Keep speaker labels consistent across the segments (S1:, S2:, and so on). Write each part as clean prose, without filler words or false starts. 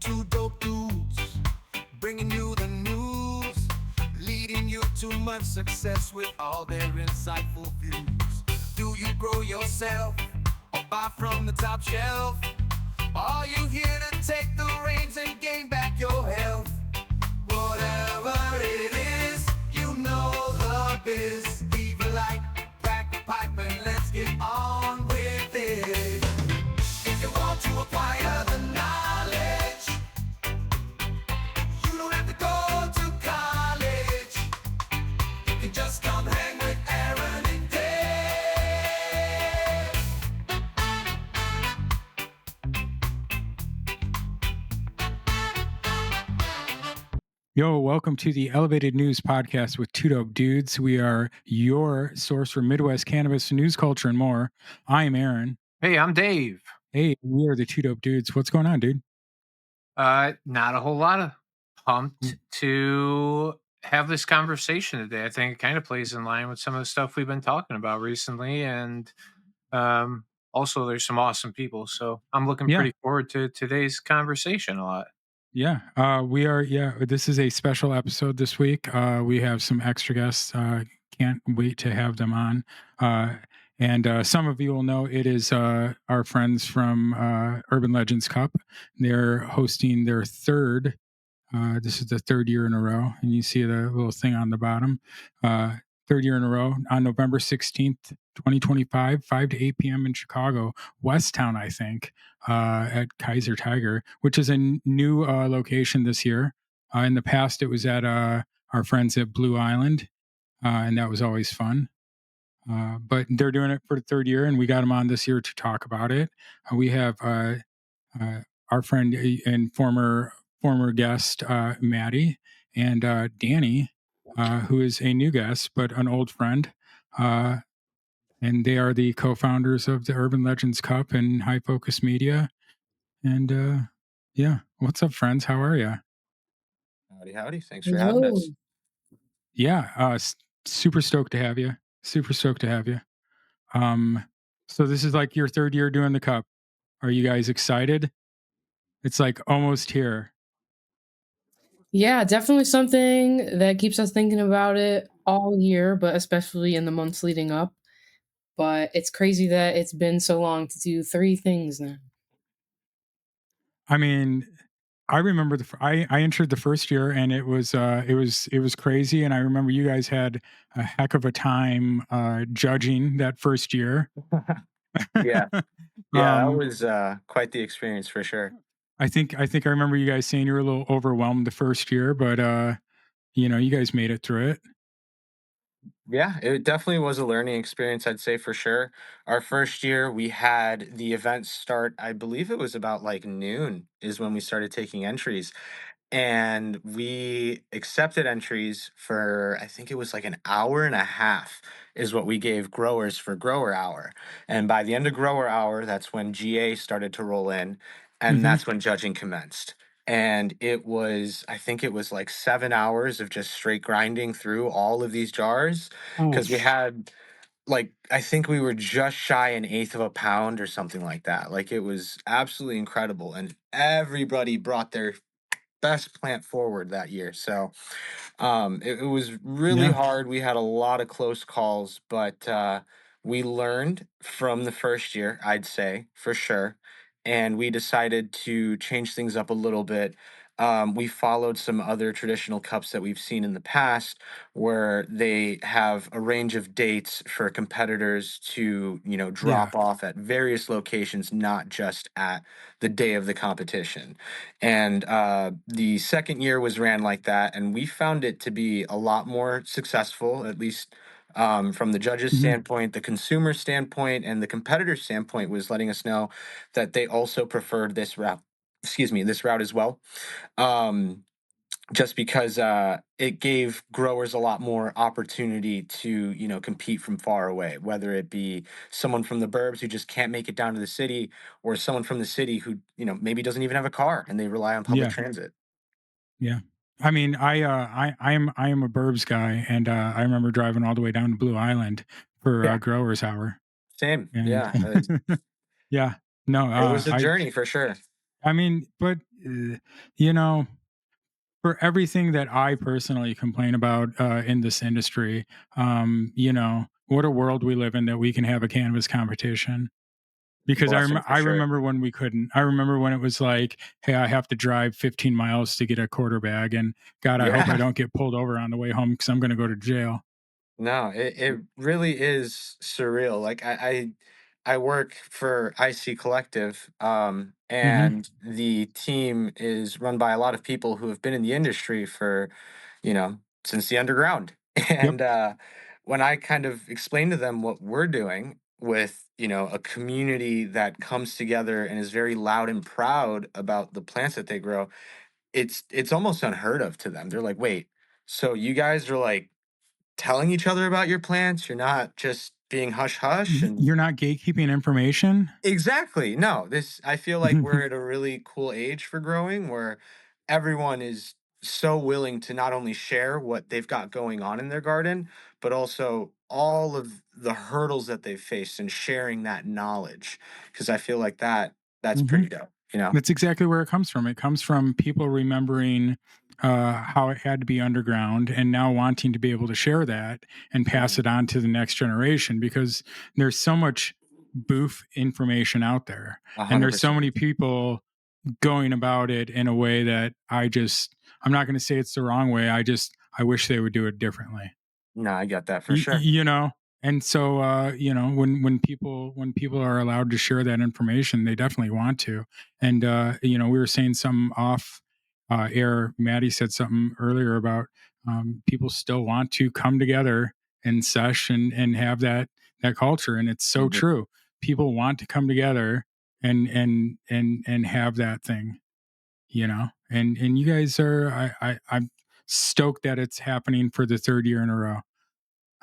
S1: two dope dudes, bringing you the news, leading you to much success with all their insightful views. Do you grow yourself or buy from the top shelf? Are you here to take the reins and gain back your health? Whatever it is, you know the biz. Leave a light, crack a pipe, and let's get on with it. If you want to acquire the knowledge, you don't have to go to college. You can just come hang with Aaron and Dave.
S2: Yo, welcome to the Elevated News Podcast with Two Dope Dudes. We are your source for Midwest cannabis, news, culture, and more. I am Aaron.
S3: Hey, I'm Dave.
S2: Hey, we are the Two Dope Dudes. What's going on, dude?
S3: Not a whole lot of pumped to have this conversation today. I think it kind of plays in line with some of the stuff we've been talking about recently, and also there's some awesome people. So I'm looking pretty forward to today's conversation a lot.
S2: Yeah, we are. Yeah, this is a special episode this week. We have some extra guests. Can't wait to have them on. And some of you will know it is our friends from Herban Legends Cup. They're hosting their third. This is the third year in a row, and you see the little thing on the bottom. Third year in a row on November 16th, 2025, 5 to 8 p.m. in Chicago, Westtown, I think, at Kaiser Tiger, which is a new location this year. In the past, it was at our friends at Blue Island, and that was always fun. But they're doing it for the third year, and we got them on this year to talk about it. We have our friend and former guest, Maddie, and Danny, who is a new guest, but an old friend. And they are the co-founders of the Herban Legends Cup and High Focus Media. And yeah, what's up, friends? How are you?
S4: Howdy. Thanks for having us.
S2: Yeah, super stoked to have you. Super stoked to have you. So this is like your third year doing the cup. Are you guys excited? It's like almost here.
S5: Yeah, definitely something that keeps us thinking about it all year, but especially in the months leading up. But it's crazy that it's been so long to do 3 things now.
S2: I mean, I remember I entered the first year, and it was crazy, and I remember you guys had a heck of a time judging that first year.
S4: Yeah, that was quite the experience for sure.
S2: I think I remember you guys saying you were a little overwhelmed the first year, but you guys made it through it.
S4: Yeah, it definitely was a learning experience, I'd say for sure. Our first year, we had the event start, I believe it was about like noon is when we started taking entries. And we accepted entries for, I think it was like an hour and a half is what we gave growers for grower hour. And by the end of grower hour, that's when GA started to roll in, and that's when judging commenced. And it was, I think it was like 7 hours of just straight grinding through all of these jars because we had like, I think we were just shy an eighth of a pound or something like that. Like, it was absolutely incredible. And everybody brought their best plant forward that year. So it was really hard. We had a lot of close calls, but we learned from the first year, I'd say, for sure. And we decided to change things up a little bit. We followed some other traditional cups that we've seen in the past where they have a range of dates for competitors to, drop off at various locations, not just at the day of the competition. And the second year was ran like that, and we found it to be a lot more successful, at least from the judges' standpoint, the consumer standpoint, and the competitor standpoint was letting us know that they also preferred this route. Excuse me, this route as well. Just because it gave growers a lot more opportunity to compete from far away, whether it be someone from the burbs who just can't make it down to the city, or someone from the city who maybe doesn't even have a car and they rely on public transit.
S2: Yeah. I mean, I am a burbs guy, and I remember driving all the way down to Blue Island for growers hour.
S4: Same.
S2: And,
S4: Yeah.
S2: yeah. No,
S4: it was a journey for sure.
S2: I mean, but you know, for everything that I personally complain about in this industry, you know, what a world we live in that we can have a cannabis competition. Because
S4: Blessing for
S2: I
S4: sure.
S2: remember when we couldn't. I remember when it was like, hey, I have to drive 15 miles to get a quarter bag, and God, I hope I
S4: Yeah.
S2: don't get pulled over on the way home because I'm going to go to jail.
S4: No, it really is surreal. Like I work for IC Collective,
S2: Hmm.
S4: and the team is run by a lot of people who have been in the industry for, since the underground.
S2: Yep.
S4: And when I kind of explain to them what we're doing with, a community that comes together and is very loud and proud about the plants that they grow, it's almost unheard of to them. They're like, wait, so you guys are like telling each other about your plants. You're not just being hush hush and
S2: You're not gatekeeping information.
S4: exactly. No, this I feel like we're at a really cool age for growing where everyone is so willing to not only share what they've got going on in their garden, but also all of the hurdles that they've faced and sharing that knowledge. Cause I feel like that's
S2: Hmm.
S4: pretty dope.
S2: That's exactly where it comes from. It comes from people remembering how it had to be underground and now wanting to be able to share that and pass
S4: Mhm.
S2: it on to the next generation because there's so much boof information out there. And there's so
S4: 100%.
S2: many people going about it in a way that I'm not going to say it's the wrong way. I wish they would do it differently.
S4: No, I get that for sure.
S2: You know, and so you know, when people are allowed to share that information, they definitely want to. And you know, we were saying something off air. Maddie said something earlier about people still want to come together and sesh and have that culture, and it's so
S4: Mhm.
S2: true. People want to come together and have that thing, you know. And you guys are, I'm stoked that it's happening for the third year in a row.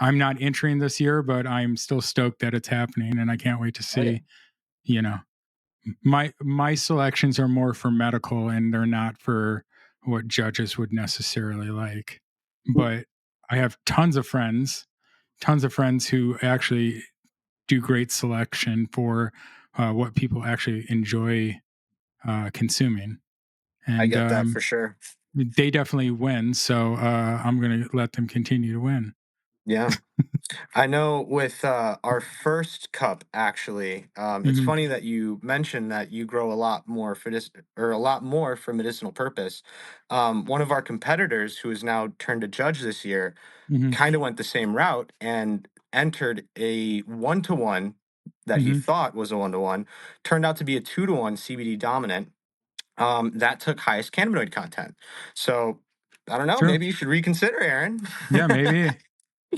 S2: I'm not entering this year, but I'm still stoked that it's happening, and I can't wait to
S4: Oh yeah.
S2: see. You know, my selections are more for medical, and they're not for what judges would necessarily like. But I have tons of friends who actually do great selection for what people actually enjoy consuming,
S4: I
S2: and
S4: get that for sure.
S2: they definitely win. So I'm going to let them continue to win.
S4: Yeah. I know with our first cup, actually, it's
S2: Hmm.
S4: funny that you mentioned that you grow a lot more for this or a lot more for medicinal purpose. One of our competitors, who is now turned a judge this year,
S2: Hmm.
S4: kind of went the same route and entered a 1-to-1 that he
S2: Hmm.
S4: thought was a 1-to-1, turned out to be a 2-to-1 CBD dominant. That took highest cannabinoid content. So I don't know.
S2: True.
S4: Maybe you should reconsider, Aaron.
S2: Yeah, maybe.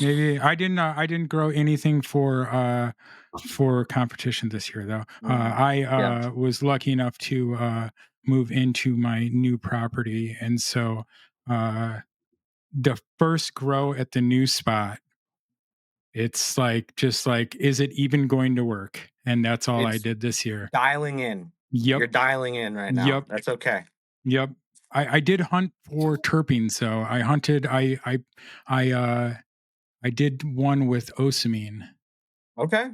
S2: Maybe I didn't grow anything for competition this year though.
S4: Mhm.
S2: I
S4: Yeah.
S2: was lucky enough to move into my new property, and so uh, the first grow at the new spot, it's like just like, is it even going to work? And that's all I
S4: It's
S2: did this year.
S4: dialing in.
S2: Yep,
S4: You're dialing in right now.
S2: yep,
S4: That's okay.
S2: yep. I did hunt for terpenes, though. I hunted. I did one with osamine.
S4: Okay.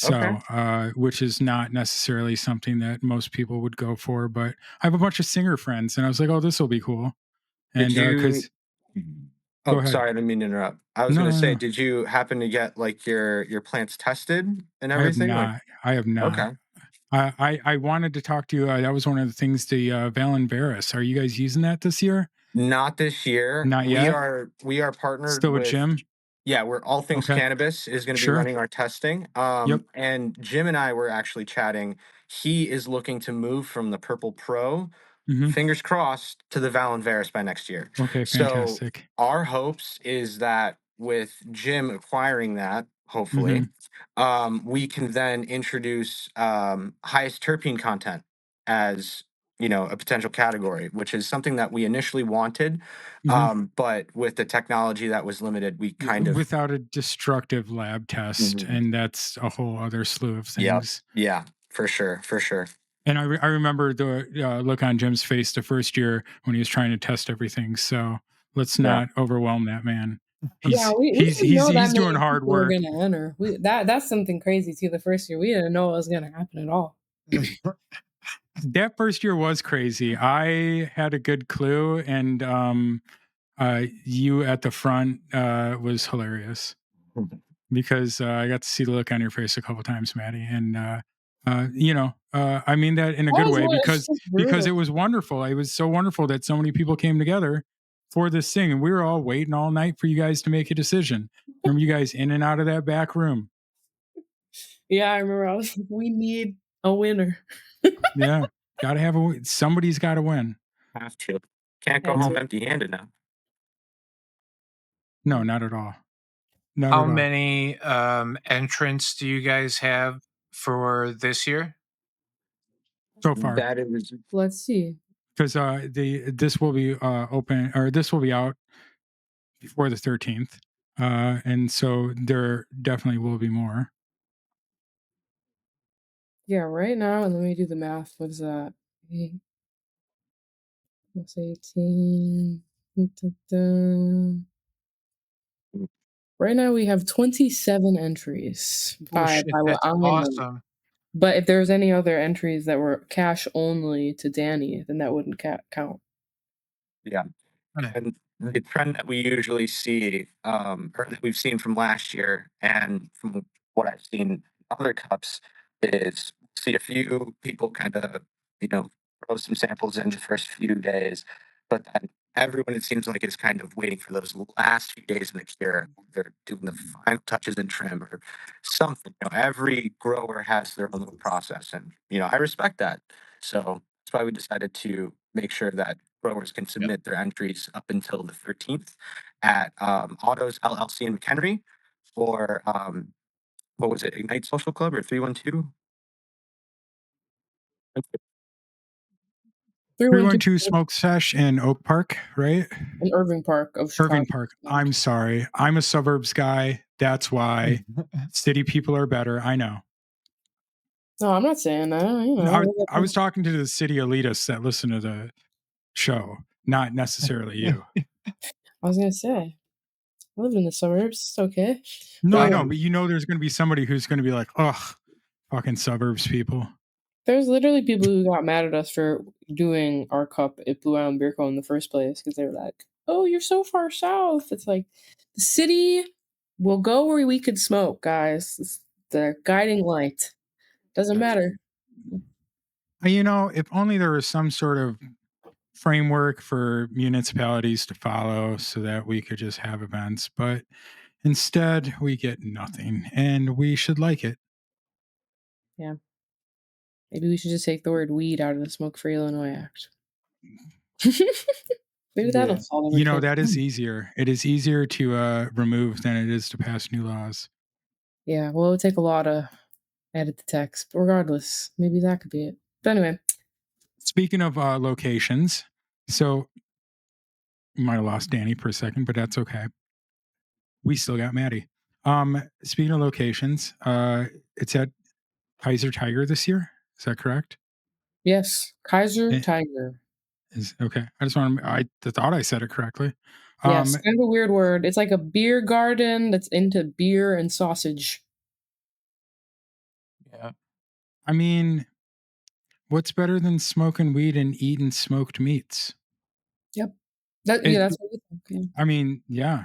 S4: Okay.
S2: So, which is not necessarily something that most people would go for, but I have a bunch of singer friends, and I was like, "Oh, this will be cool."
S4: Did
S2: And
S4: you
S2: because go
S4: Oh,
S2: ahead.
S4: sorry, I didn't mean to interrupt. I was
S2: No,
S4: gonna
S2: no,
S4: say,
S2: no.
S4: did you happen to get like your plants tested and
S2: I have
S4: everything? Like,
S2: not. I have not.
S4: okay.
S2: I wanted to talk to you. That was one of the things. The Valen Varus. Are you guys using that this year?
S4: Not this year.
S2: Not yet.
S4: We are partnered
S2: Still with
S4: with
S2: Jim.
S4: yeah, we're All Things
S2: Okay.
S4: Cannabis is going to be
S2: Sure.
S4: running our testing.
S2: Yep.
S4: And Jim and I were actually chatting. He is looking to move from the Purple Pro,
S2: Hmm.
S4: fingers crossed, to the Valen Varus by next year.
S2: Okay.
S4: So
S2: Fantastic.
S4: our hopes is that with Jim acquiring that, hopefully,
S2: Hmm.
S4: we can then introduce highest terpene content as a potential category, which is something that we initially wanted,
S2: Hmm.
S4: but with the technology that was limited, we kind of.
S2: Without a destructive lab test,
S4: Mhm.
S2: and that's a whole other slew of
S4: Yep.
S2: things.
S4: Yeah, for sure, for sure.
S2: And I remember the look on Jim's face the first year when he was trying to test everything. So let's
S4: Yeah.
S2: not overwhelm that man.
S5: Yeah,
S2: He's
S5: we
S2: he's
S5: didn't
S2: he's
S5: know that
S2: he's doing
S5: many
S2: hard
S5: people were
S2: work.
S5: gonna enter. That's something crazy too. The first year, we didn't know it was gonna happen at all.
S2: That first year was crazy. I had a good clue, and you at the front was hilarious because I got to see the look on your face a couple times, Maddie, and I mean that in a good way
S5: It's just
S2: because it
S5: brutal.
S2: was wonderful. It was so wonderful that so many people came together for this thing, and we were all waiting all night for you guys to make a decision. Remember, you guys in and out of that back room.
S5: Yeah, I remember I was like, we need a winner.
S2: Yeah, got to have somebody's got to win.
S4: Have to. Can't go
S5: Had
S4: home
S5: to.
S4: empty-handed now.
S2: No, not at all. Not
S3: How
S2: at all.
S3: many entrants do you guys have for this year?
S2: So far,
S4: That is
S5: Let's see.
S2: because this will be open, or this will be out before the 13th, and so there definitely will be more.
S5: Yeah, right now, let me do the math. What is that? What's 18? Da-da-da. Right now we have 27 entries
S3: Oh shit,
S5: by what
S3: that's
S5: I know.
S3: awesome.
S5: But if there's any other entries that were cash only to Danny, then that wouldn't count.
S4: yeah.
S3: Okay.
S4: And the trend that we usually see, or that we've seen from last year, and from what I've seen in other cups, is see a few people kind of, throw some samples in the first few days, but then everyone, it seems like, is kind of waiting for those last few days in the cure. They're doing the final touches in trim or something. Every grower has their own little process, and I respect that. So that's why we decided to make sure that growers can submit their entries up until the 13th at Ottos LLC in McHenry, or what was it, Ignite Social Club or 312?
S5: 312
S2: 312 Smoke Sesh in Oak Park, right?
S5: in Irving Park of Chicago.
S2: Irving Park. I'm sorry. I'm a suburbs guy. That's why city people are better. I know.
S5: No, I'm not saying that.
S2: I was talking to the city elitists that listen to the show, not necessarily you.
S5: I was gonna say, I live in the suburbs. It's okay.
S2: No, I
S5: But
S2: know, but there's going to be somebody who's going to be like, ugh, fucking suburbs people.
S5: there's literally people who got mad at us for doing our cup at Blue Island Beer Co. in the first place because they were like, "Oh, you're so far south." It's like the city will go where we could smoke, guys. It's the guiding light. Doesn't matter.
S2: If only there was some sort of framework for municipalities to follow so that we could just have events, but instead we get nothing, and we should like it.
S5: Yeah. Maybe we should just take the word weed out of the Smoke Free Illinois Act. Maybe that'll solve everything.
S2: That is easier. It is easier to remove than it is to pass new laws.
S5: Yeah, well, it would take a lot to edit the text. But regardless, maybe that could be it. But anyway.
S2: Speaking of locations, so you might have lost Danny for a second, but that's okay. We still got Maddie. Speaking of locations, it's at Kaiser Tiger this year. Is that correct?
S5: Yes, Kaiser Tiger.
S2: Is okay. I just want to. I thought I said it correctly.
S5: Yes, kind of a weird word. It's like a beer garden that's into beer and sausage.
S3: Yeah.
S2: I mean, what's better than smoking weed and eating smoked meats?
S5: Yep. That's what we think. Yeah.
S2: I mean, yeah.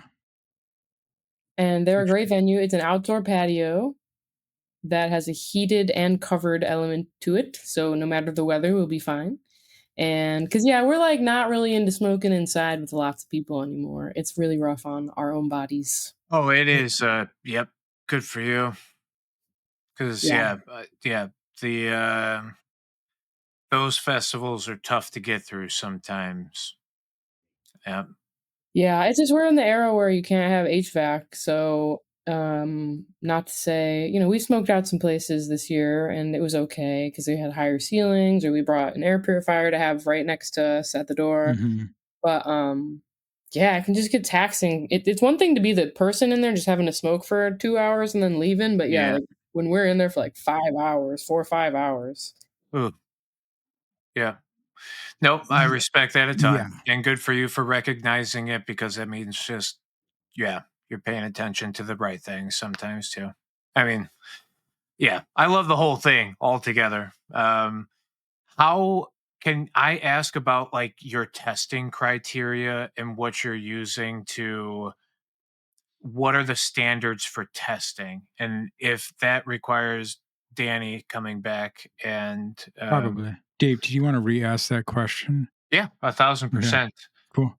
S5: And they're a great venue. It's an outdoor patio that has a heated and covered element to it. So no matter the weather, we'll be fine. And because, we're like not really into smoking inside with lots of people anymore. It's really rough on our own bodies.
S3: Oh, it is. Yep. Good for you. Because the those festivals are tough to get through sometimes. Yeah.
S5: Yeah, it's just we're in the era where you can't have HVAC. So, not to say, we smoked out some places this year and it was okay because they had higher ceilings, or we brought an air purifier to have right next to us at the door.
S2: Mm-hmm.
S5: But it can just get taxing. It's one thing to be the person in there just having to smoke for 2 hours and then leaving, but like when we're in there for like 5 hours, 4 or 5 hours.
S3: Ooh. Yeah. Nope, I respect that a ton.
S2: Yeah.
S3: And good for you for recognizing it, because that means just, you're paying attention to the right things sometimes too. I mean, I love the whole thing altogether. How can I ask about like your testing criteria and what you're using to what are the standards for testing? And if that requires Danny coming back and
S2: Probably. Dave, do you want to re-ask that question?
S3: yeah,
S2: Yeah,
S3: 1,000%.
S2: cool.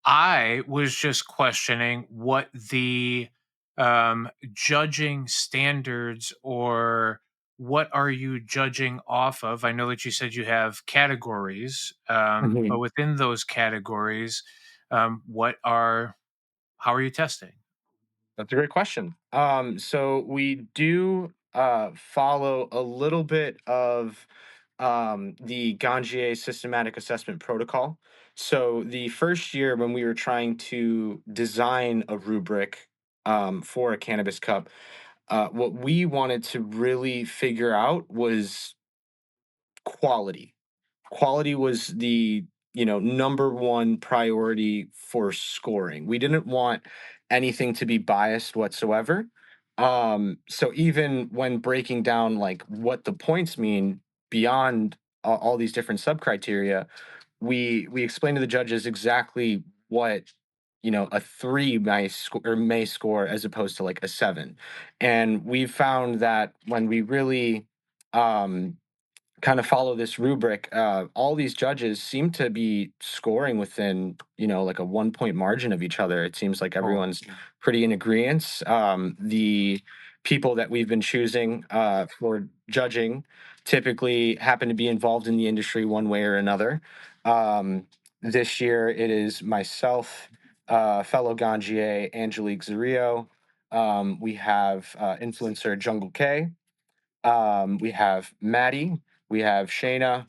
S3: I was just questioning what the judging standards or what are you judging off of? I know that you said you have categories, but
S4: Mhm.
S3: within those categories, what are how are you testing?
S4: That's a great question. So we do follow a little bit of the Ganjier systematic assessment protocol. So the first year when we were trying to design a rubric for a cannabis cup, what we wanted to really figure out was quality. Quality was the number one priority for scoring. We didn't want anything to be biased whatsoever. So even when breaking down like what the points mean beyond all these different sub criteria, we explained to the judges exactly what a three may score as opposed to like a seven. And we found that when we really um kind of follow this rubric, all these judges seem to be scoring within, like a 1 point margin of each other. It seems like
S3: Cool.
S4: everyone's pretty in agreement. The people that we've been choosing for judging typically happen to be involved in the industry one way or another. This year, it is myself, fellow Ganjier, Angelique Zario. We have influencer Jungle K. We have Maddie, we have Shayna,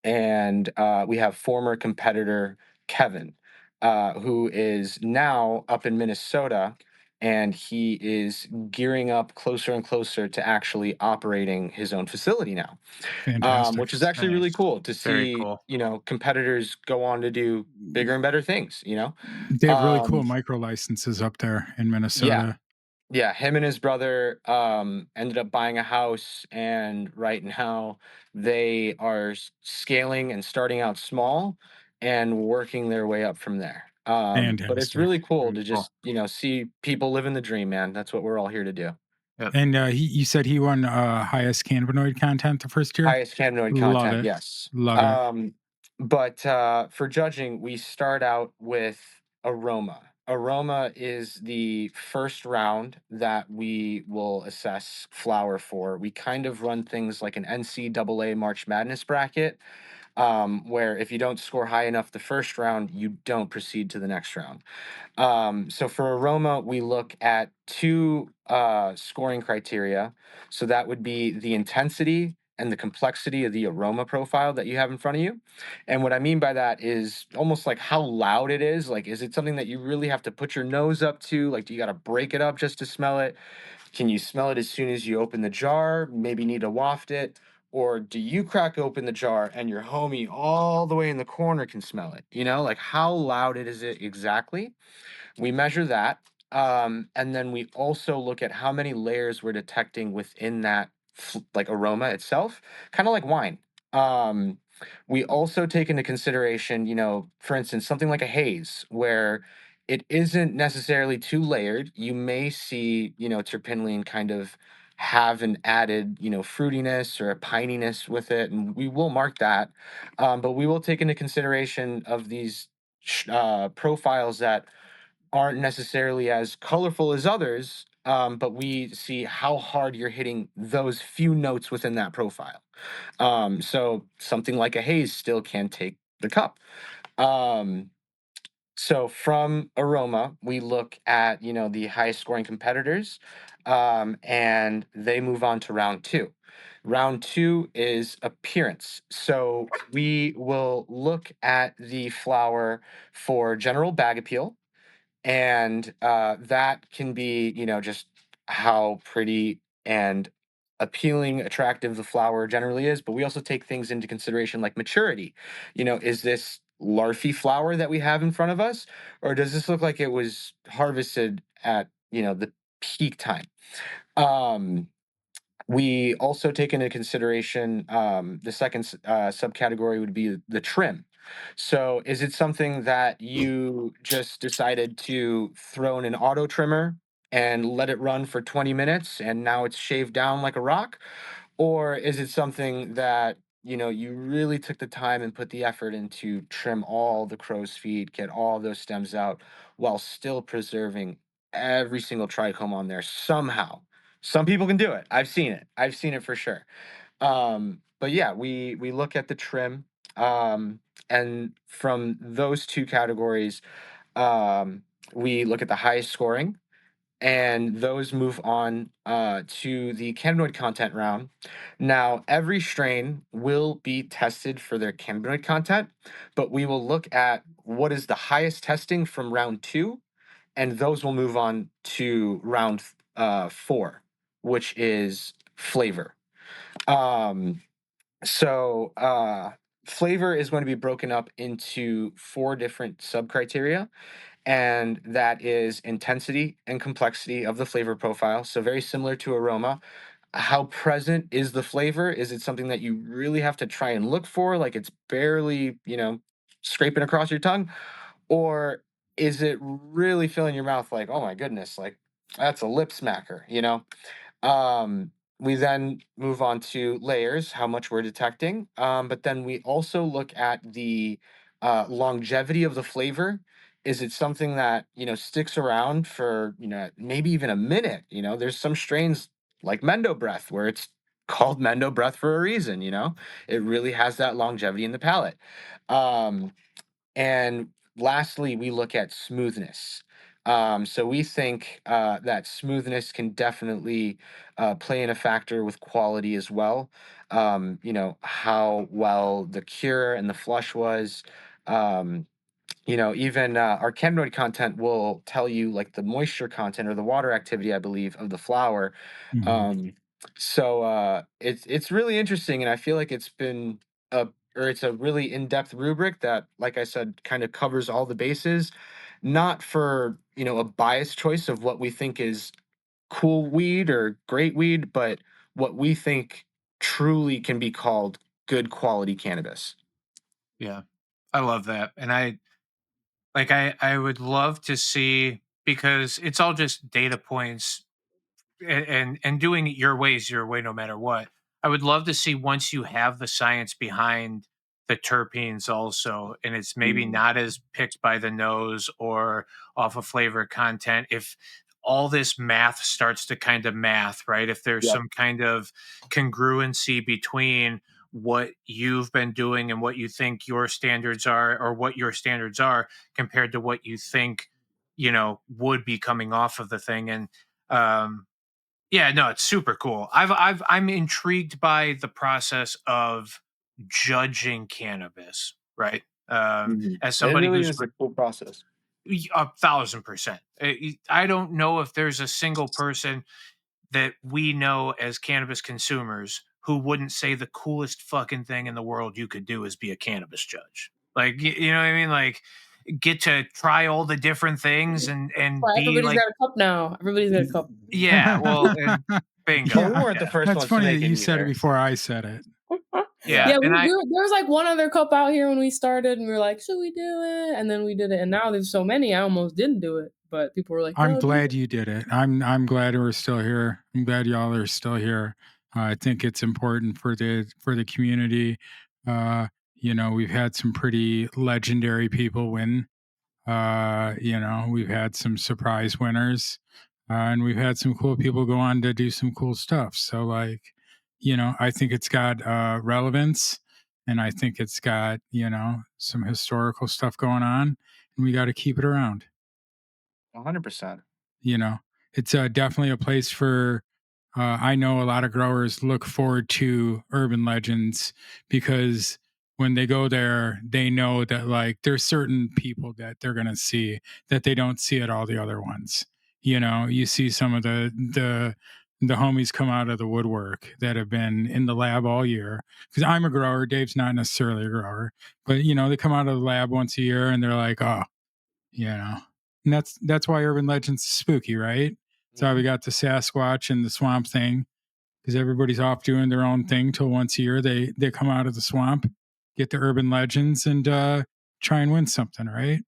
S4: and we have former competitor Kevin, who is now up in Minnesota, and he is gearing up closer and closer to actually operating his own facility now,
S2: Fantastic.
S4: which is actually really
S3: Nice.
S4: cool to
S3: Very
S4: see.
S3: cool.
S4: Competitors go on to do bigger and better things.
S2: They have really
S4: Um,
S2: cool micro licenses up there in
S4: yeah,
S2: Minnesota.
S4: yeah, him and his brother ended up buying a house, and right now they are scaling and starting out small and working their way up from there. But it's
S2: Fantastic.
S4: really cool
S3: Very
S4: to
S3: cool.
S4: just see people living the dream, man. That's what we're all here to do.
S3: Yep.
S2: And you said he won highest cannabinoid content the first year.
S4: Highest cannabinoid
S2: Love
S4: content,
S2: it.
S4: yes.
S2: Love it.
S4: But for judging, we start out with aroma. Aroma is the first round that we will assess flower for. We kind of run things like an NCAA March Madness bracket, where if you don't score high enough the first round, you don't proceed to the next round. So for aroma, we look at two scoring criteria. So that would be the intensity and the complexity of the aroma profile that you have in front of you. And what I mean by that is almost like how loud it is. Like, is it something that you really have to put your nose up to? Like, do you got to break it up just to smell it? Can you smell it as soon as you open the jar? Maybe need to waft it? Or do you crack open the jar and your homie all the way in the corner can smell it? Like how loud it is it exactly? We measure that. And then we also look at how many layers we're detecting within that like aroma itself, kind of like wine. Um, we also take into consideration, for instance, something like a haze where it isn't necessarily too layered. You may see, terpinolene kind of have an added, fruitiness or a pininess with it, and we will mark that. But we will take into consideration of these profiles that aren't necessarily as colorful as others, but we see how hard you're hitting those few notes within that profile. So something like a haze still can take the cup. Um, so from aroma, we look at the highest scoring competitors, and they move on to round two. Round two is appearance. So we will look at the flower for general bag appeal, and that can be just how pretty and appealing, attractive the flower generally is. But we also take things into consideration like maturity. Is this larfy flower that we have in front of us, or does this look like it was harvested at the peak time? um We also take into consideration the second subcategory would be the trim. So, is it something that you just decided to throw in an auto trimmer and let it run for 20 minutes and now it's shaved down like a rock? Or is it something that, you really took the time and put the effort into trim all the crow's feet, get all those stems out while still preserving every single trichome on there somehow? Some people can do it. I've seen it. I've seen it for sure. But yeah, we look at the trim, and from those two categories, um, we look at the highest scoring, and those move on to the cannabinoid content round. Now, every strain will be tested for their cannabinoid content, but we will look at what is the highest testing from round two, and those will move on to round four, which is flavor. Um, so flavor is going to be broken up into four different sub criteria, and that is intensity and complexity of the flavor profile. So very similar to aroma. How present is the flavor? Is it something that you really have to try and look for, like it's barely, scraping across your tongue? Or is it really filling your mouth like, oh my goodness, like that's a lip smacker? We then move on to layers, how much we're detecting. But then we also look at the longevity of the flavor. Is it something that, sticks around for, maybe even a minute? There's some strains like Mendo Breath where it's called Mendo Breath for a reason. It really has that longevity in the palate. Um, and lastly, we look at smoothness. So we think that smoothness can definitely play in a factor with quality as well. How well the cure and the flush was. Um, even our cannabinoid content will tell you like the moisture content or the water activity, I believe, of the flower.
S2: Mhm.
S4: So it's really interesting, and I feel like it's a really in-depth rubric that, like I said, kind of covers all the bases, not for a biased choice of what we think is cool weed or great weed, but what we think truly can be called good quality cannabis.
S3: Yeah. I love that. And I would love to see, because it's all just data points, and doing it your way is your way no matter what. I would love to see, once you have the science behind the terpenes also, and it's maybe
S4: Mm,
S3: not as picked by the nose or off of flavor content, if all this math starts to kind of math, right? If there's
S4: yep.
S3: some kind of congruency between what you've been doing and what you think your standards are, or what your standards are compared to what you think, would be coming off of the thing. And um yeah, no, it's super cool. I'm intrigued by the process of judging cannabis, right? As
S4: It
S3: somebody
S4: really
S3: who's
S4: is a cool process.
S3: 1,000%. I don't know if there's a single person that we know as cannabis consumers who wouldn't say the coolest fucking thing in the world you could do is be a cannabis judge. Like, you know what I mean? Like, get to try all the different things and
S5: Well,
S3: be
S5: everybody's
S3: like,
S5: got a cup now. Everybody's got a cup.
S3: yeah, well, and bingo.
S4: Well, we
S2: Yeah,
S4: weren't the
S3: Yeah.
S4: first
S2: that's
S4: ones to
S2: funny that
S4: make it
S2: you said it
S4: either.
S2: before I said it.
S3: Yeah,
S4: Yeah.
S5: Yeah,
S3: and
S5: there was like one other cup out here when we started, and we were like, should we do it? And then we did it, and now there's so many, I almost didn't do it, but people were like,
S2: I'm
S5: no, do
S2: glad
S5: it.
S2: you did it. I'm glad we're still here. I'm glad y'all are still here. I think it's important for the community. We've had some pretty legendary people win. We've had some surprise winners, and we've had some cool people go on to do some cool stuff. So, like, I think it's got relevance, and I think it's got some historical stuff going on, and we got to keep it around.
S4: 100%.
S2: you know it's definitely a place for I know a lot of growers look forward to urban legends because when they go there they know that like there's certain people that they're going to see that they don't see at all the other ones. You see some of the homies come out of the woodwork that have been in the lab all year, because I'm a grower, Dave's not necessarily a grower, but they come out of the lab once a year and they're like, oh, you know and that's why urban legends is spooky, right? That's why we
S4: Mhm.
S2: got the Sasquatch and the Swamp Thing, because everybody's off doing their own thing till once a year they come out of the swamp, get the Herban Legends, and try and win something, right?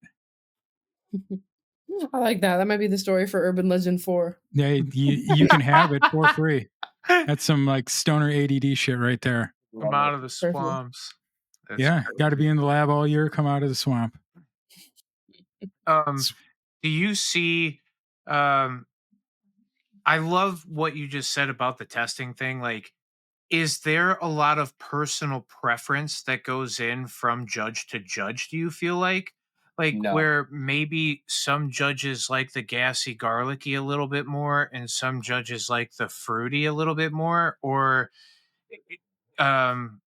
S5: I like that. That might be the story for Urban Legend 4.
S2: Yeah, you can have it for free. That's some like stoner ADD shit right there.
S3: Come out of the
S5: Perfect.
S3: swamps. That's
S2: Yeah, got to be in the lab all year, come out of the swamp.
S3: Do you see I love what you just said about the testing thing. Like, is there a lot of personal preference that goes in from judge to judge, do you feel like? Like,
S4: No.
S3: where maybe some judges like the gassy garlicky a little bit more and some judges like the fruity a little bit more? Or um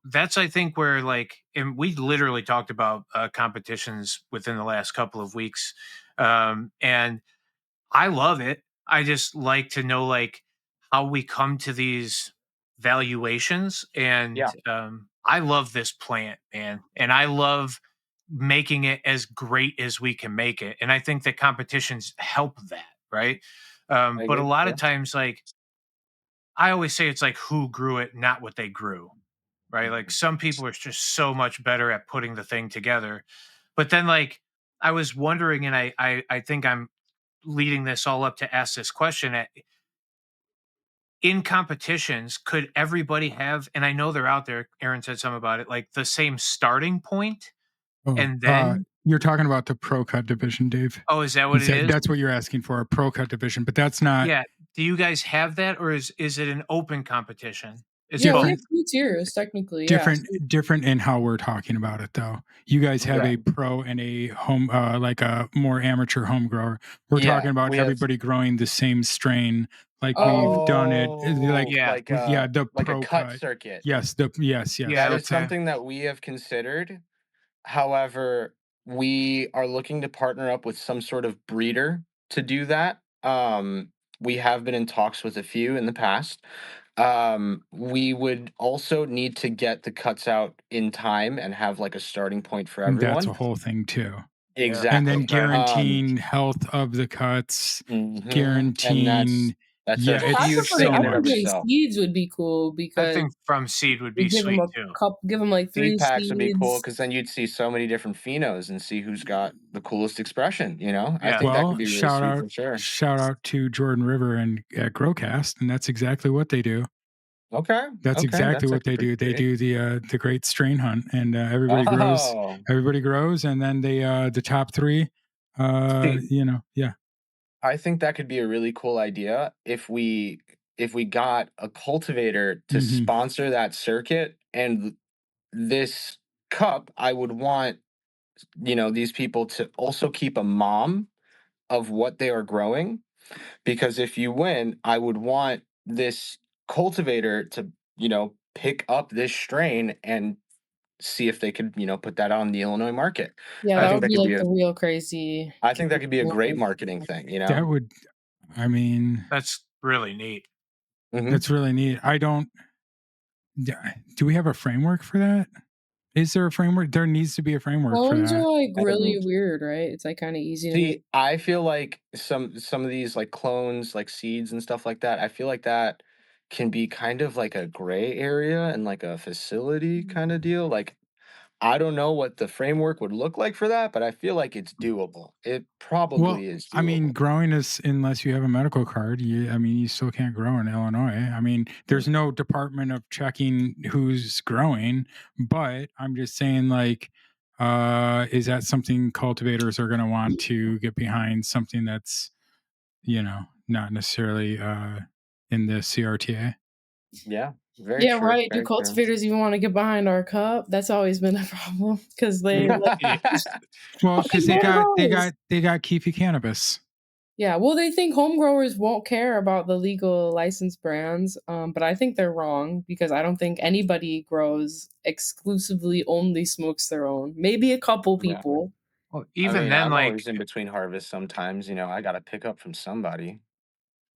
S3: that's, I think, where, like, and we literally talked about competitions within the last couple of weeks, and I love it. I just like to know, like, how we come to these valuations, and
S4: Yeah,
S3: I love this plant, man, and I love making it as great as we can make it, and I think that competitions help that, right?
S4: I
S3: But a
S4: agree.
S3: lot
S4: Yeah.
S3: of times, like, I always say it's like who grew it, not what they grew, right? Like, some people are just so much better at putting the thing together. But then, like, I was wondering, and I think I'm leading this all up to ask this question: in competitions, could everybody have? And I know they're out there. Aaron said something about it, like the same starting point,
S2: Oh,
S3: and then
S2: you're talking about the pro cut division, Dave.
S3: oh, is that what it is?
S2: That's what you're asking for, a pro cut division, but that's not
S3: Yeah. Do you guys have that, or is it an open competition? It's
S5: Yeah, we
S3: both.
S5: have
S2: different.
S5: 2 tiers technically, yeah.
S2: Different in how we're talking about it, though. You guys have
S4: Yeah.
S2: a pro and a home, like a more amateur home grower. We're
S4: Yeah,
S2: talking about
S4: we have.
S2: everybody growing the same strain, like we've
S5: Oh,
S2: done it. Like,
S3: Yeah.
S2: yeah, the
S4: like a
S2: pro
S4: cut
S2: cut.
S4: circuit.
S2: Yes,
S3: Yeah.
S4: That
S2: yes.
S4: is
S3: Okay.
S4: something that we have considered. However, we are looking to partner up with some sort of breeder to do that. We have been in talks with a few in the past. We would also need to get the cuts out in time and have like a starting point for
S2: That's a
S4: everyone.
S2: whole thing too.
S3: Yeah.
S2: And then
S4: Exactly.
S3: Okay.
S2: guaranteeing health of the cuts,
S4: And that's
S2: guaranteeing,
S4: a
S2: yeah,
S5: well, I
S2: it's
S4: huge
S5: prefer
S2: so
S4: thing
S5: I
S4: in and of
S5: think
S2: much.
S5: getting
S4: itself.
S5: seeds would be cool
S3: I
S5: because
S3: think from seed would
S5: you
S3: be
S5: give them
S3: sweet
S5: a
S3: too.
S5: give them like
S4: Seed
S5: 3
S4: packs would be cool
S5: seeds.
S4: because then you'd see so many different phenos and see who's got the coolest expression. I
S3: Yeah.
S4: think that could
S2: Well,
S4: be really sweet for sure.
S2: shout out to Jordan River and at Growcast, and that's exactly what they do.
S4: Okay.
S2: That's
S4: Okay.
S2: exactly
S4: That's
S2: what they
S4: actually
S2: do. They
S4: great.
S2: do the great strain hunt, and
S4: Oh,
S2: everybody grows, and then they the top three,
S4: see,
S2: yeah.
S4: I think that could be a really cool idea if we got a cultivator to
S2: Hmm.
S4: sponsor that circuit and this cup, I would want, these people to also keep a mom of what they are growing because if you win, I would want this cultivator to, pick up this strain and see if they could, put that on the Illinois market.
S5: Yeah,
S4: I
S5: that
S3: I,
S4: think
S5: would
S4: that
S5: be
S4: could
S5: like
S4: be a
S5: the real crazy
S4: I think that could be a great
S5: one.
S4: marketing thing.
S2: That would, I mean,
S3: that's really neat.
S4: Mhm.
S2: that's really neat. I don't. Do we have a framework for that? Is there a framework? There needs to be a framework for
S5: Clones are
S2: that.
S5: like really
S4: Um,
S5: weird, right? It's like kind of easy to make.
S4: See, I feel like some of these like clones, like seeds and stuff like that, I feel like that can be kind of like a gray area and like a facility kind of deal. Like I don't know what the framework would look like for that, but I feel like it's doable. It
S2: Well,
S4: probably is
S2: I mean,
S4: doable.
S2: growing is unless you have a medical card. I mean, you still can't grow in Illinois. I mean, there's
S4: Mm.
S2: no department of checking who's growing. But I'm just saying, like, is that something cultivators are going to want to get behind? Something that's not necessarily in the CRTA.
S4: Yeah, very
S5: Yeah,
S4: true.
S5: right. Do
S4: Very true.
S5: cultivators even want to get behind our cup? That's always been a problem because they like
S3: Yeah.
S2: Well,
S5: fucking
S2: because
S5: home growers.
S2: they got Keefy cannabis.
S5: Yeah, well, they think home growers won't care about the legal licensed brands, but I think they're wrong because I don't think anybody grows exclusively only smokes their own. Maybe a couple
S4: Yeah.
S5: people.
S3: Well,
S4: I
S3: even
S4: mean,
S3: then,
S4: I'm
S3: like,
S4: always in between harvests sometimes, I got to pick up from somebody.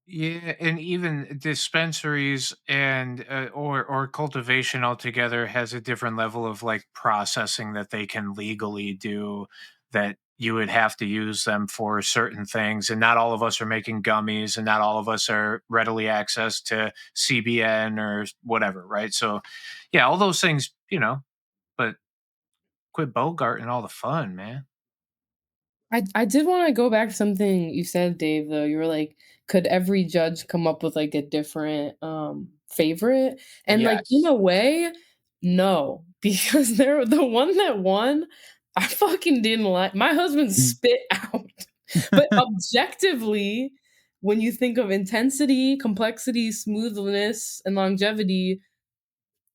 S3: yeah, and even dispensaries and or cultivation altogether has a different level of, like, processing that they can legally do that you would have to use them for certain things, and not all of us are making gummies, and not all of us are readily access to CBN or whatever, right? So yeah, all those things, but quit bogarting all the fun, man.
S5: I did wanna go back to something you said, Dave, though. You were like, "Could every judge come up with, like, a different, favorite?" And, like, in
S4: Yes.
S5: a way, no, because they're the one that won, I fucking didn't like my husband
S2: Mm.
S5: spit out. But objectively, when you think of intensity, complexity, smoothness, and longevity,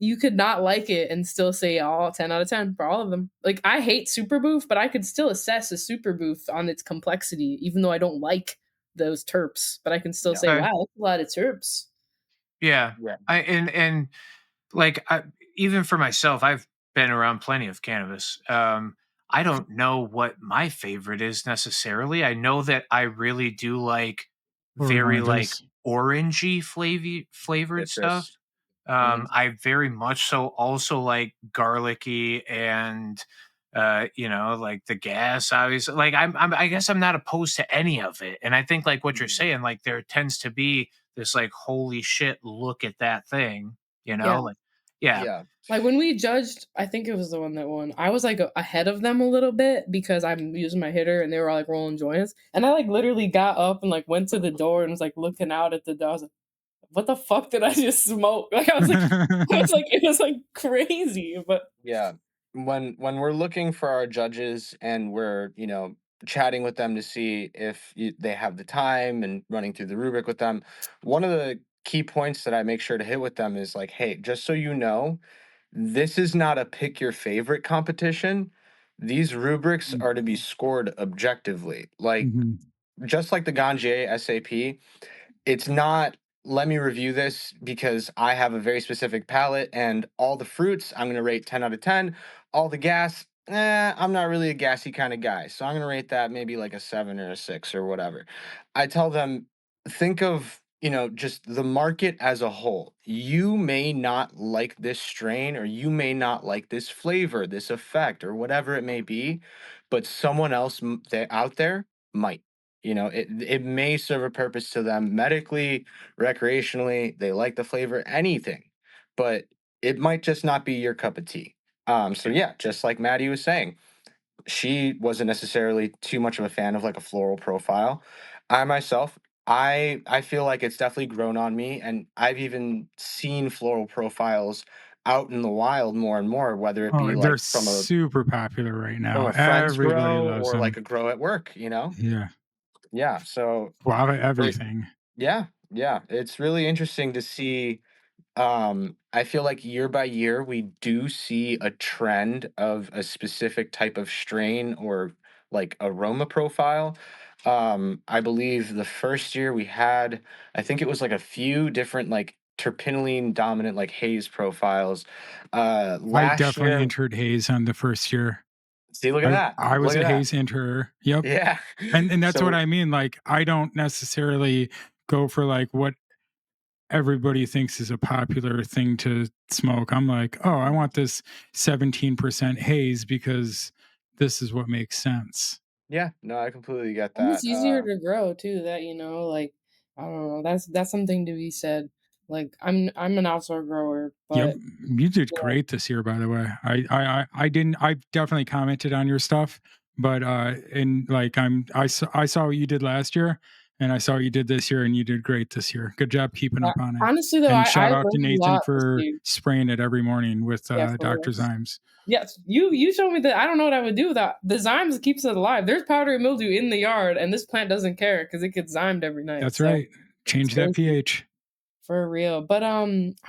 S5: you could not like it and still say all 10 out of 10 for all of them. Like, I hate super boof, but I could still assess a super boof on its complexity, even though I don't like those terps, but I can still
S4: Yeah.
S5: say,
S3: Okay.
S5: wow, that's a lot of terps.
S3: Yeah.
S4: Yeah.
S3: And like even for myself, I've been around plenty of cannabis. I don't know what my favorite is necessarily. I know that I really do like very like
S2: Oranges.
S3: orangey flavored stuff.
S4: Citrus. Hmm.
S3: I very much so also like garlicky and like the gas obviously. Like I guess I'm not opposed to any of it. And I think like what you're
S4: Hmm.
S3: saying, like there tends to be this like holy shit, look at that thing,
S5: Yeah.
S3: like yeah.
S4: Yeah.
S5: Like when we judged, I think it was the one that won. I was like ahead of them a little bit because I'm using my hitter and they were all like rolling joints. And I like literally got up and like went to the door and was like looking out at the door. I was like, what the fuck did I just smoke? Like it was like crazy. But
S4: Yeah. When we're looking for our judges and we're, chatting with them to see if they have the time and running through the rubric with them, one of the key points that I make sure to hit with them is like, hey, just so you know, this is not a pick your favorite competition. These rubrics are to be scored objectively. Like,
S2: Mhm.
S4: just like the Ganjier SAP, it's not, let me review this because I have a very specific palate and all the fruits I'm going to rate 10 out of 10. All the gas, I'm not really a gassy kind of guy. So I'm going to rate that maybe like a 7 or a 6 or whatever. I tell them, think of, just the market as a whole. You may not like this strain or you may not like this flavor, this effect, or whatever it may be, but someone else out there might. It may serve a purpose to them medically, recreationally. They like the flavor, anything, but it might just not be your cup of tea. So yeah, just like Maddie was saying, she wasn't necessarily too much of a fan of like a floral profile. I myself, I feel like it's definitely grown on me, and I've even seen floral profiles out in the wild more and more, whether it
S2: Oh,
S4: be
S2: they're
S4: like from a
S2: super popular right now.
S4: friend's
S2: Everybody
S4: grow
S2: loves
S4: or like
S2: them.
S4: a grow at work.
S2: Yeah.
S4: Yeah. So
S2: Guava
S4: it,
S2: everything.
S4: yeah, yeah. It's really interesting to see. I feel like year by year, we do see a trend of a specific type of strain or like aroma profile. I believe the first year we had, I think it was like a few different like terpinolene dominant like haze profiles.
S2: I
S4: Last
S2: definitely
S4: year,
S2: entered Haze on the first year.
S4: see, look at
S2: I
S4: that.
S2: I was
S4: Look at
S2: a
S4: that.
S2: Haze enterer. Yep.
S4: Yeah.
S2: And that's what
S4: So
S2: I mean. Like, I don't necessarily go for like what everybody thinks is a popular thing to smoke. I'm like, oh, I want this 17% haze because this is what makes sense.
S4: yeah, no, I completely get
S5: and it's
S4: that.
S5: easier to grow too, that, like, I don't know, that's something to be said. Like, I'm an outdoor grower,
S2: Yep,
S5: but
S2: you did
S5: yeah,
S2: great this year, by the way. I didn't. I definitely commented on your stuff, but and like I saw what you did last year, and I saw what you did this year, and you did great this year. Good job keeping
S5: yeah.
S2: up on it.
S5: Honestly though,
S2: And
S5: I
S2: shout out to
S5: learned a
S2: Nathan
S5: lot this
S2: for
S5: year.
S2: spraying it every morning with
S5: Yeah, for real.
S2: Dr. Zymes.
S5: Yes, you showed me that. I don't know what I would do without the Zymes keeps it alive. There's powdery mildew in the yard, and this plant doesn't care because it gets zymed every night.
S2: That's
S5: So
S2: right.
S5: it's
S2: Change that
S5: crazy.
S2: pH.
S5: For real. But I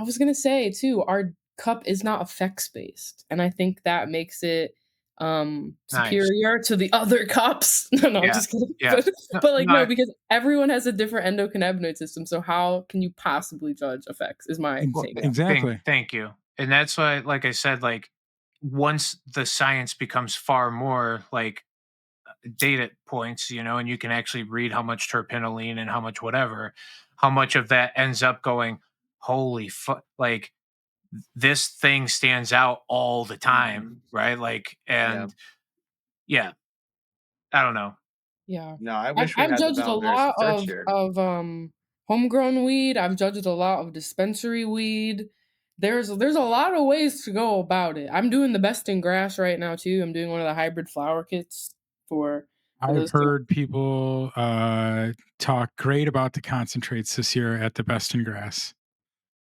S5: was gonna say too, our cup is not effects based. And I think that makes it
S3: Nice.
S5: superior to the other cups. No, I'm
S3: Yeah.
S5: just kidding.
S3: Yeah. No,
S5: But like
S3: no,
S5: no, because everyone has a different endocannabinoid system. So how can you possibly judge effects is my
S2: Ex-
S3: well,
S5: take.
S4: Yeah.
S2: Exactly.
S3: thank you. And that's why, like I said, like once the science becomes far more like data points, and you can actually read how much terpinolene and how much whatever, how much of that ends up going, holy fuck, like this thing stands out all the time,
S4: Hmm.
S3: right? Like,
S4: Yeah.
S3: and yeah, I don't know.
S5: Yeah.
S4: No, I
S5: I've
S4: wish we
S5: I've
S4: had the
S5: judged a
S4: Valdez
S5: lot
S4: Search here.
S5: of homegrown weed. I've judged a lot of dispensary weed. There's a lot of ways to go about it. I'm doing the best in grass right now too. I'm doing one of the hybrid flower kits for
S2: I've
S5: those two.
S2: heard people talk great about the concentrates this year at the Best in Grass.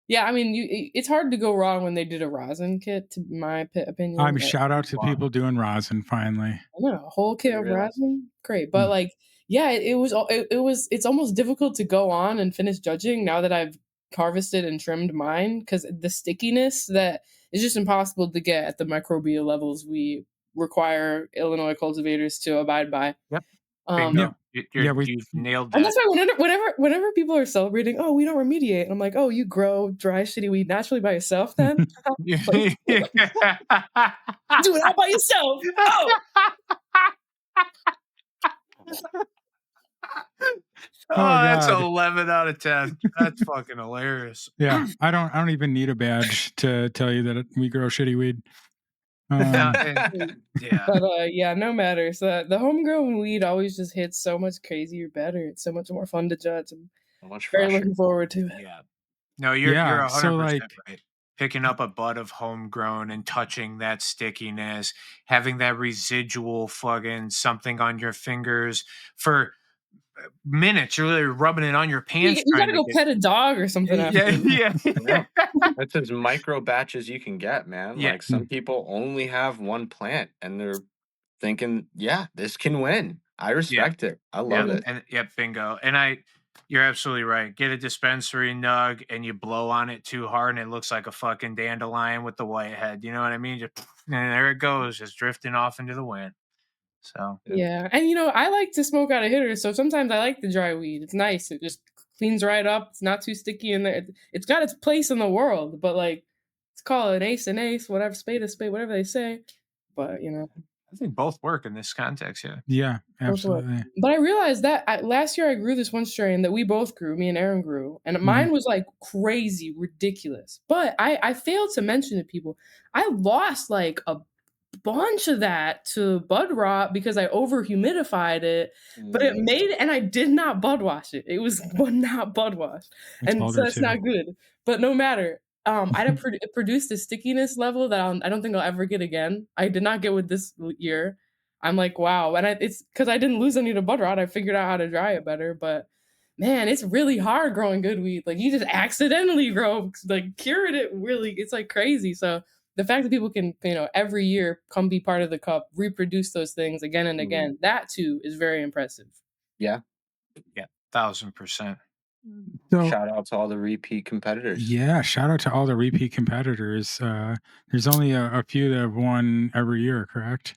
S5: Yeah, I mean, it's hard to go wrong when they did a rosin kit, to my opinion.
S2: Shout out to people doing rosin finally.
S5: I know, a whole kit of
S4: Real.
S5: rosin, great. But like, yeah, it's almost difficult to go on and finish judging now that I've harvested and trimmed mine, because the stickiness that is just impossible to get at the microbial levels we require Illinois cultivators to abide by.
S3: Yep.
S5: Um,
S3: Bingo.
S2: Yeah, we
S3: You've nailed
S5: and
S3: that.
S5: that's why whenever people are celebrating, oh, we don't remediate, I'm like, oh, you grow dry shitty weed naturally by yourself, then like, do it all by yourself. Oh,
S3: Oh, that's
S2: God.
S3: 11 out of 10. That's fucking hilarious.
S2: Yeah, I don't even need a badge to tell you that we grow shitty weed.
S3: Yeah.
S5: But yeah, no matter. So the homegrown weed always just hits so much crazier better. It's so much more fun to judge. I'm
S4: Much
S5: very
S4: fresher.
S5: looking forward to it.
S3: Yeah. No, you're
S2: Yeah,
S3: 100%
S2: so, like
S3: right. Picking up a bud of homegrown and touching that stickiness, having that residual fucking something on your fingers for minutes. You're literally rubbing it on your pants
S5: You
S3: trying
S5: gotta
S3: to
S5: go
S3: get.
S5: pet a dog or something after.
S3: Yeah,
S4: Yeah.
S3: yeah.
S4: That's as micro batch as you can get, man.
S3: Yeah.
S4: Like some people only have one plant and they're thinking, yeah, this can win. I
S3: Yeah.
S4: respect it. I love
S3: Yeah,
S4: it.
S3: and yep, bingo. And you're absolutely right. Get a dispensary nug and you blow on it too hard, and it looks like a fucking dandelion with the white head. You know what I mean? Just and there it goes, just drifting off into the wind. So
S5: Yeah, and I like to smoke out of hitters, so sometimes I like the dry weed. It's nice. It just cleans right up. It's not too sticky in there. It's got its place in the world, but like, let's call it an ace, whatever, spade a spade, whatever they say. But
S3: I think both work in this context. Yeah.
S2: yeah,
S5: both work.
S2: absolutely.
S5: But I realized that last year I grew this one strain that we both grew, me and Aaron grew, and mine was like crazy, ridiculous. But I failed to mention to people, I lost like a bunch of that to bud rot because I over humidified it, but it made and I did not bud wash it. It was not bud washed, and so that's not good. But no matter, it produced a stickiness level that I don't think I'll ever get again. I did not get with this year. I'm like, wow, and it's because I didn't lose any to bud rot. I figured out how to dry it better, but man, it's really hard growing good weed. Like you just accidentally grow, like cured it. Really, it's like crazy. So the fact that people can, every year come be part of the cup, reproduce those things again and again, that too is very impressive.
S4: Yeah.
S3: Yeah. 1000%.
S2: So,
S4: shout out to all the repeat competitors.
S2: yeah, shout out to all the repeat competitors. There's only a few that have won every year, correct?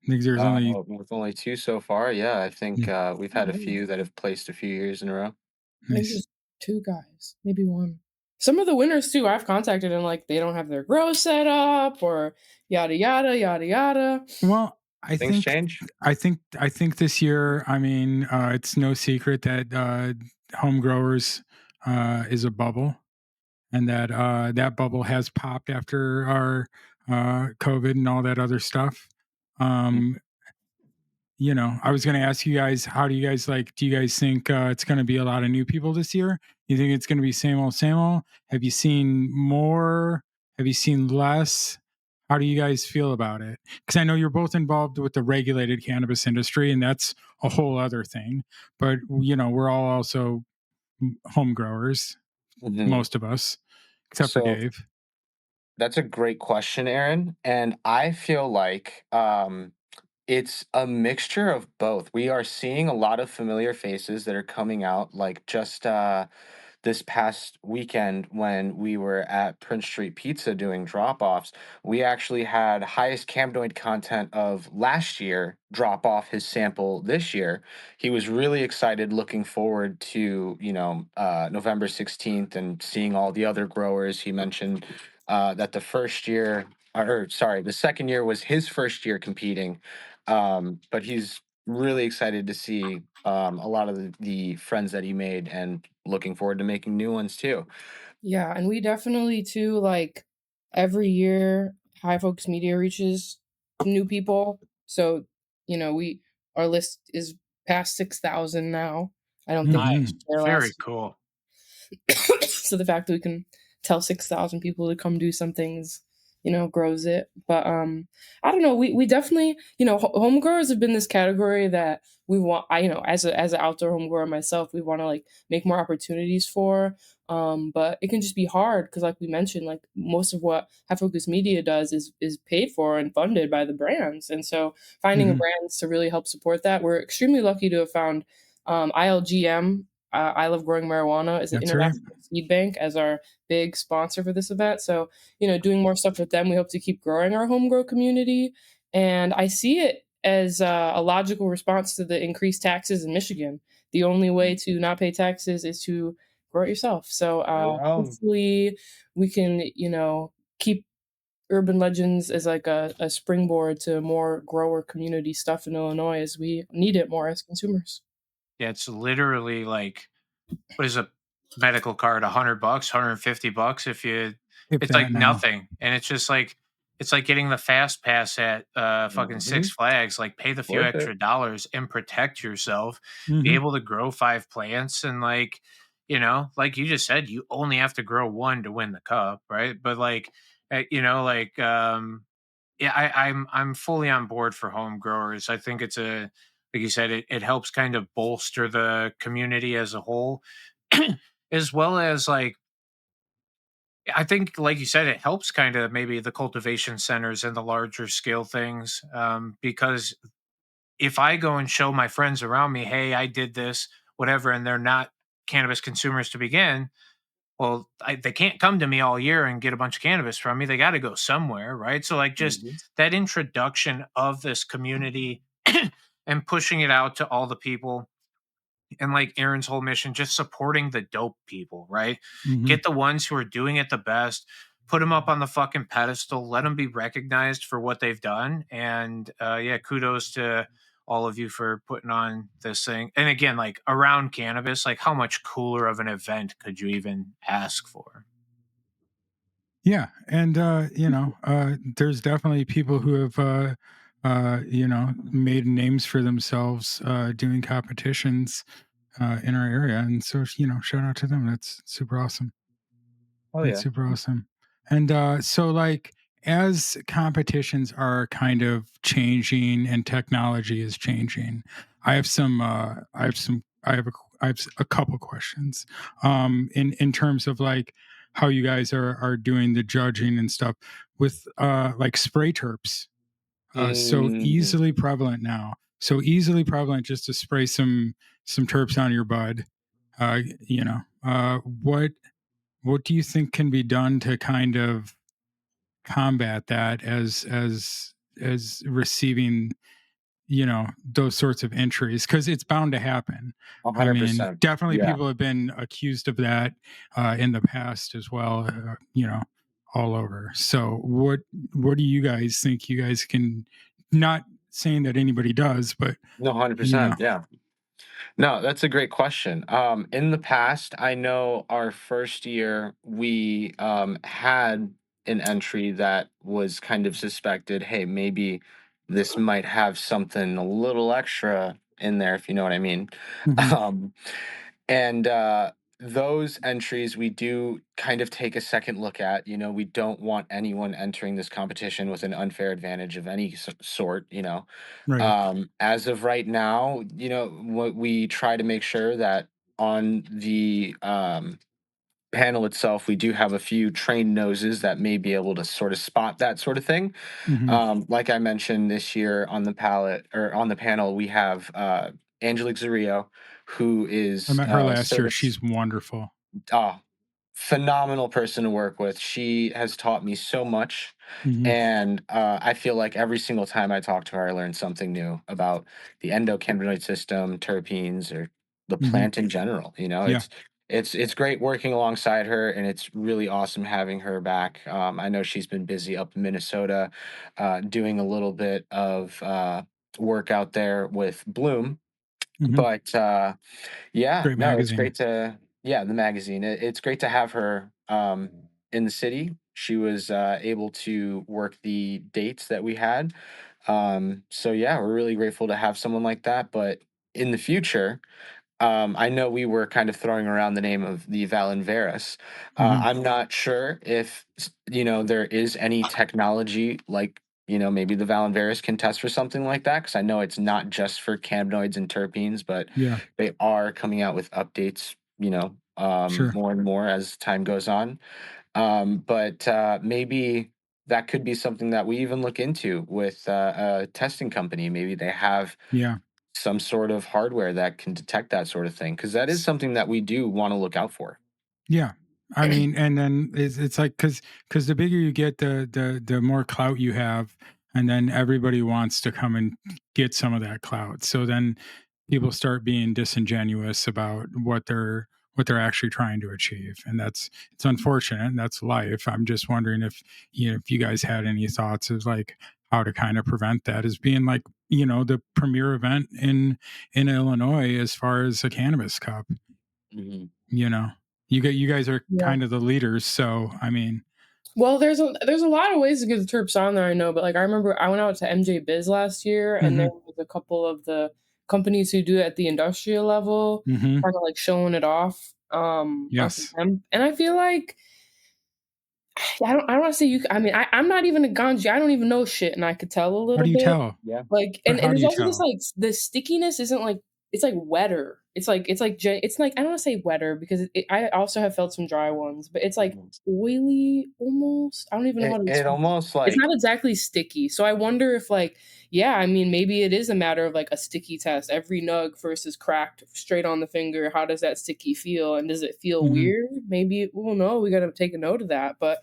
S2: I think there's only
S4: With only 2 so far. Yeah, I think we've had a few that have placed a few years in a row.
S5: Maybe
S2: nice.
S5: just 2 guys, maybe 1. Some of the winners too, I've contacted and like they don't have their grow set up or yada yada yada yada.
S2: Well, I
S4: Things
S2: think
S4: change.
S2: I think this year, I mean, it's no secret that home growers is a bubble, and that that bubble has popped after our COVID and all that other stuff. Um, I was going to ask you guys, how do you guys like? Do you guys think it's going to be a lot of new people this year? You think it's going to be same old, same old? Have you seen more? Have you seen less? How do you guys feel about it? Because I know you're both involved with the regulated cannabis industry, and that's a whole other thing. But we're all also home growers, most of us, except for
S4: So
S2: Dave.
S4: that's a great question, Aaron. And I feel like it's a mixture of both. We are seeing a lot of familiar faces that are coming out, like just this past weekend when we were at Prince Street Pizza doing drop offs. We actually had highest cannabinoid content of last year drop off his sample this year. He was really excited, looking forward to November 16th and seeing all the other growers. He mentioned that the second year was his first year competing, but he's really excited to see a lot of the friends that he made and looking forward to making new ones too.
S5: Yeah, and we definitely too, like, every year High Focus Media reaches new people. So our list is past 6,000 now. I don't think
S2: Hmm.
S3: Nice.
S5: we were there
S3: Very
S5: last
S3: cool.
S5: so the fact that we can tell 6,000 people to come do some things, grows it. But I don't know. We definitely, home growers have been this category that we want. As an outdoor home grower myself, we want to like make more opportunities for. But it can just be hard because, like we mentioned, like most of what High Focus Media does is paid for and funded by the brands, and so finding a
S2: Hmm.
S5: brands to really help support that, we're extremely lucky to have found ILGM. I Love Growing Marijuana is an
S2: That's right.
S5: international seed bank as our big sponsor for this event. So, doing more stuff with them, we hope to keep growing our home grow community. And I see it as a logical response to the increased taxes in Michigan. The only way to not pay taxes is to grow it yourself. So,
S4: Well,
S5: hopefully we can, keep Urban Legends as like a springboard to more grower community stuff in Illinois as we need it more as consumers.
S3: Yeah, it's literally like, what is a medical card? $100, $150 if you.
S2: If
S3: It's
S2: that
S3: like
S2: now.
S3: nothing, and it's like getting the fast pass at fucking Six
S4: mhm,
S3: Flags. Like, pay the few
S4: worth it.
S3: extra dollars and protect yourself. Be
S2: Hmm.
S3: able to grow 5 plants, and like, like you just said, you only have to grow one to win the cup, right? But like, like yeah, I'm fully on board for home growers. I think it's a, like you said, it helps kind of bolster the community as a whole, as well as like, I think, like you said, it helps kind of maybe the cultivation centers and the larger scale things, because if I go and show my friends around me, hey, I did this, whatever, and they're not cannabis consumers to begin, well, they can't come to me all year and get a bunch of cannabis from me. They got to go somewhere, right? So, like, just
S4: Mhm.
S3: that introduction of this community and pushing it out to all the people, and like Aaron's whole mission, just supporting the dope people, right?
S2: Hmm.
S3: Get the ones who are doing it the best, put them up on the fucking pedestal, let them be recognized for what they've done. And yeah, kudos to all of you for putting on this thing. And again, like around cannabis, like how much cooler of an event could you even ask for?
S2: Yeah, and there's definitely people who have made names for themselves doing competitions in our area, and so shout out to them. That's super awesome.
S4: Oh
S2: That's
S4: yeah.
S2: super awesome. And so, like, as competitions are kind of changing and technology is changing, I have some. I have some. I have a couple questions. In terms of like how you guys are doing the judging and stuff with like spray terps. So
S4: Mm,
S2: easily prevalent now. So easily prevalent just to spray some terps on your bud. Uh, what do you think can be done to kind of combat that as receiving those sorts of entries, because it's bound to happen. I mean,
S4: 100%.
S2: definitely
S4: Yeah.
S2: people have been accused of that in the past as well, all over. So what do you guys think you guys can, not saying that anybody does, but
S4: No,
S2: you know
S4: 100%. Yeah. No, that's a great question. In the past, I know our first year we had an entry that was kind of suspected. Hey, maybe this might have something a little extra in there, if you know what I mean.
S2: Mhm.
S4: Um, and those entries we do kind of take a second look at. We don't want anyone entering this competition with an unfair advantage of any sort.
S2: Right.
S4: As of right now, what we try to make sure that on the panel itself, we do have a few trained noses that may be able to sort of spot that sort of thing.
S2: Hmm.
S4: Like I mentioned this year on the palette or on the panel, we have Angelique Zarillo, who
S2: I
S4: is
S2: met her last year.
S4: service.
S2: She's wonderful.
S4: Ah, phenomenal person to work with. She has taught me so much.
S2: Hmm.
S4: And I feel like every single time I talk to her, I learn something new about the endocannabinoid system, terpenes, or the
S2: Hmm.
S4: plant in general.
S2: Yeah.
S4: It's great working alongside her, and it's really awesome having her back. I know she's been busy up in Minnesota, doing a little bit of work out there with Bloom,
S2: Hmm.
S4: but yeah,
S2: Great
S4: no, it's
S2: magazine.
S4: great to yeah, the magazine. It's great to have her in the city. She was able to work the dates that we had. So yeah, we're really grateful to have someone like that. But in the future, I know we were kind of throwing around the name of the Valenveras.
S2: Mhm.
S4: I'm not sure if there is any technology like maybe the Valenveras can test for something like that, because I know it's not just for cannabinoids and terpenes, but
S2: Yeah,
S4: they are coming out with updates.
S2: sure.
S4: More and more as time goes on. But maybe that could be something that we even look into with a testing company. Maybe they have
S2: Yeah.
S4: some sort of hardware that can detect that sort of thing, because that is something that we do want to look out for.
S2: Yeah. I mean, and then it's like because the bigger you get, the more clout you have, and then everybody wants to come and get some of that clout. So then people start being disingenuous about what they're actually trying to achieve, and it's unfortunate. And that's life. I'm just wondering if you guys had any thoughts of like how to kind of prevent that as being like the premier event in Illinois as far as a cannabis cup.
S4: Mhm.
S2: You know, you guys are
S5: Yeah.
S2: kind of the leaders, so I mean,
S5: Well, there's a lot of ways to get the terps on there, I know, but like I remember I went out to MJ Biz last year, and there
S2: mhm,
S5: was a couple of the companies who do it at the industrial level,
S2: mhm,
S5: kind of like showing it off onto
S2: yes.
S5: them, and I feel like I don't want to say you. I mean, I'm not even a ganji. I don't even know shit, and I could tell a
S2: How
S5: little
S2: do you
S5: bit.
S2: tell?
S4: Yeah.
S5: Like,
S2: But
S5: and
S2: how do
S5: there's
S2: you
S5: also this
S2: tell?
S5: like the stickiness isn't like it's like wetter. It's like I don't want to say wetter because I also have felt some dry ones, but it's like
S4: Mhm.
S5: oily almost. I don't even know how to
S4: It
S5: explain.
S4: almost
S5: It's
S4: like
S5: not exactly sticky. So I wonder if like yeah, I mean maybe it is a matter of like a sticky test. Every nug versus cracked straight on the finger. How does that sticky feel? And does it feel
S2: Mhm.
S5: weird? Maybe we'll know. We got to take a note of that. But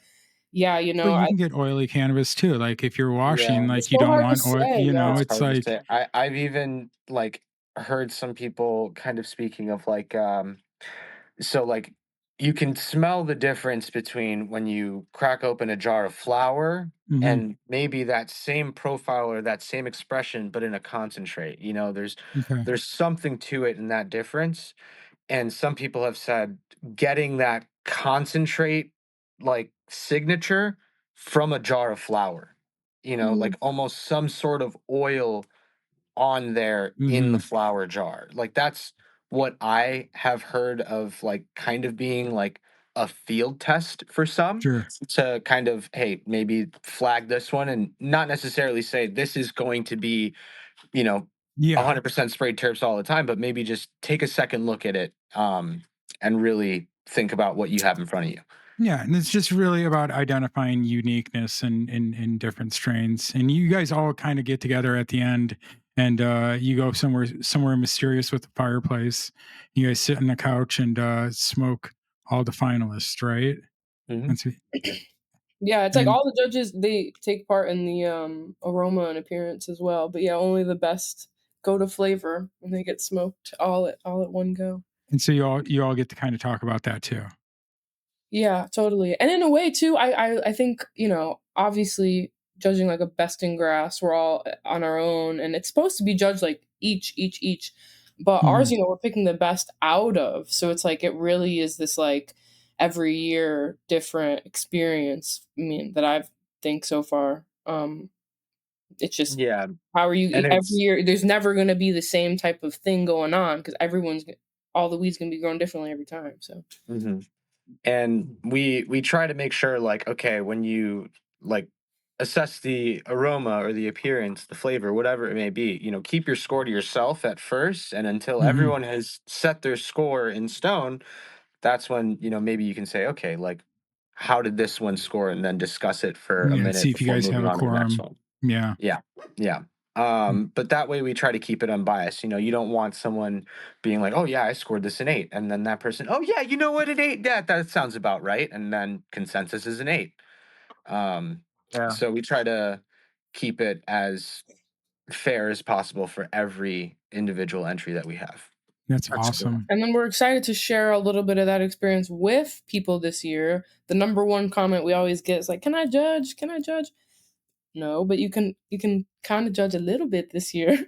S5: yeah,
S2: But you can get oily cannabis too. Like if you're washing,
S4: yeah,
S5: it's
S2: like you
S5: so
S2: don't
S5: hard to
S2: want oil.
S5: say. Yeah.
S4: it's
S2: It's
S4: hard to
S2: like
S4: say. I've even like heard some people kind of speaking of like so like you can smell the difference between when you crack open a jar of flour
S2: mhm,
S4: and maybe that same profile or that same expression but in a concentrate.
S2: okay,
S4: There's something to it in that difference. And some people have said getting that concentrate like signature from a jar of flour, like
S5: Mm.
S4: almost some sort of oil on there in the
S2: mhm,
S4: flour jar. Like that's what I have heard of, like kind of being like a field test for some,
S2: sure,
S4: to kind of, hey, maybe flag this one and not necessarily say this is going to be, you know,
S2: yeah.
S4: 100% sprayed terps all the time, but maybe just take a second look at it, and really think about what you have in front of you.
S2: Yeah, and it's just really about identifying uniqueness in different strains. And you guys all kind of get together at the end and you go somewhere mysterious with the fireplace. You guys sit on the couch and smoke all the finalists, right?
S4: Mhm.
S2: That's it.
S5: Yeah, it's like
S2: And
S5: all the judges they take part in the aroma and appearance as well. But yeah, only the best go to flavor when they get smoked all at one go.
S2: and so you all get to kind of talk about that too.
S5: Yeah, totally. And in a way too, I think, obviously judging like a best in grass, we're all on our own and it's supposed to be judged like each. But
S2: Mhm.
S5: ours, we're picking the best out of. So it's like it really is this like every year different experience. I mean, that I've think so far. It's just
S4: Yeah,
S5: how are you
S4: and
S5: every
S4: it's
S5: year there's never gonna be the same type of thing going on because all the weeds gonna be grown differently every time. So
S4: mhm. And we try to make sure, like, okay, when you like assess the aroma or the appearance, the flavor, whatever it may be, keep your score to yourself at first, and until
S2: Mhm.
S4: everyone has set their score in stone, that's when maybe you can say, okay, like, how did this one score, and then discuss it for a
S2: Yeah,
S4: minute
S2: see if you
S4: before
S2: guys have
S4: moving
S2: a
S4: on to the next
S2: quorum.
S4: one.
S2: Yeah.
S4: Yeah, yeah.
S2: Mm.
S4: But that way we try to keep it unbiased. You don't want someone being like, "Oh yeah, I scored this an 8," and then that person, "Oh yeah, you know what, an 8? That sounds about right." And then consensus is an 8. Um,
S3: Yeah.
S4: so we try to keep it as fair as possible for every individual entry that we have.
S2: That's
S3: That's cool.
S2: awesome.
S5: and then we're excited to share a little bit of that experience with people this year. The number one comment we always get is like, "Can I judge? Can I judge?" No, but you can kind of judge a little bit this year.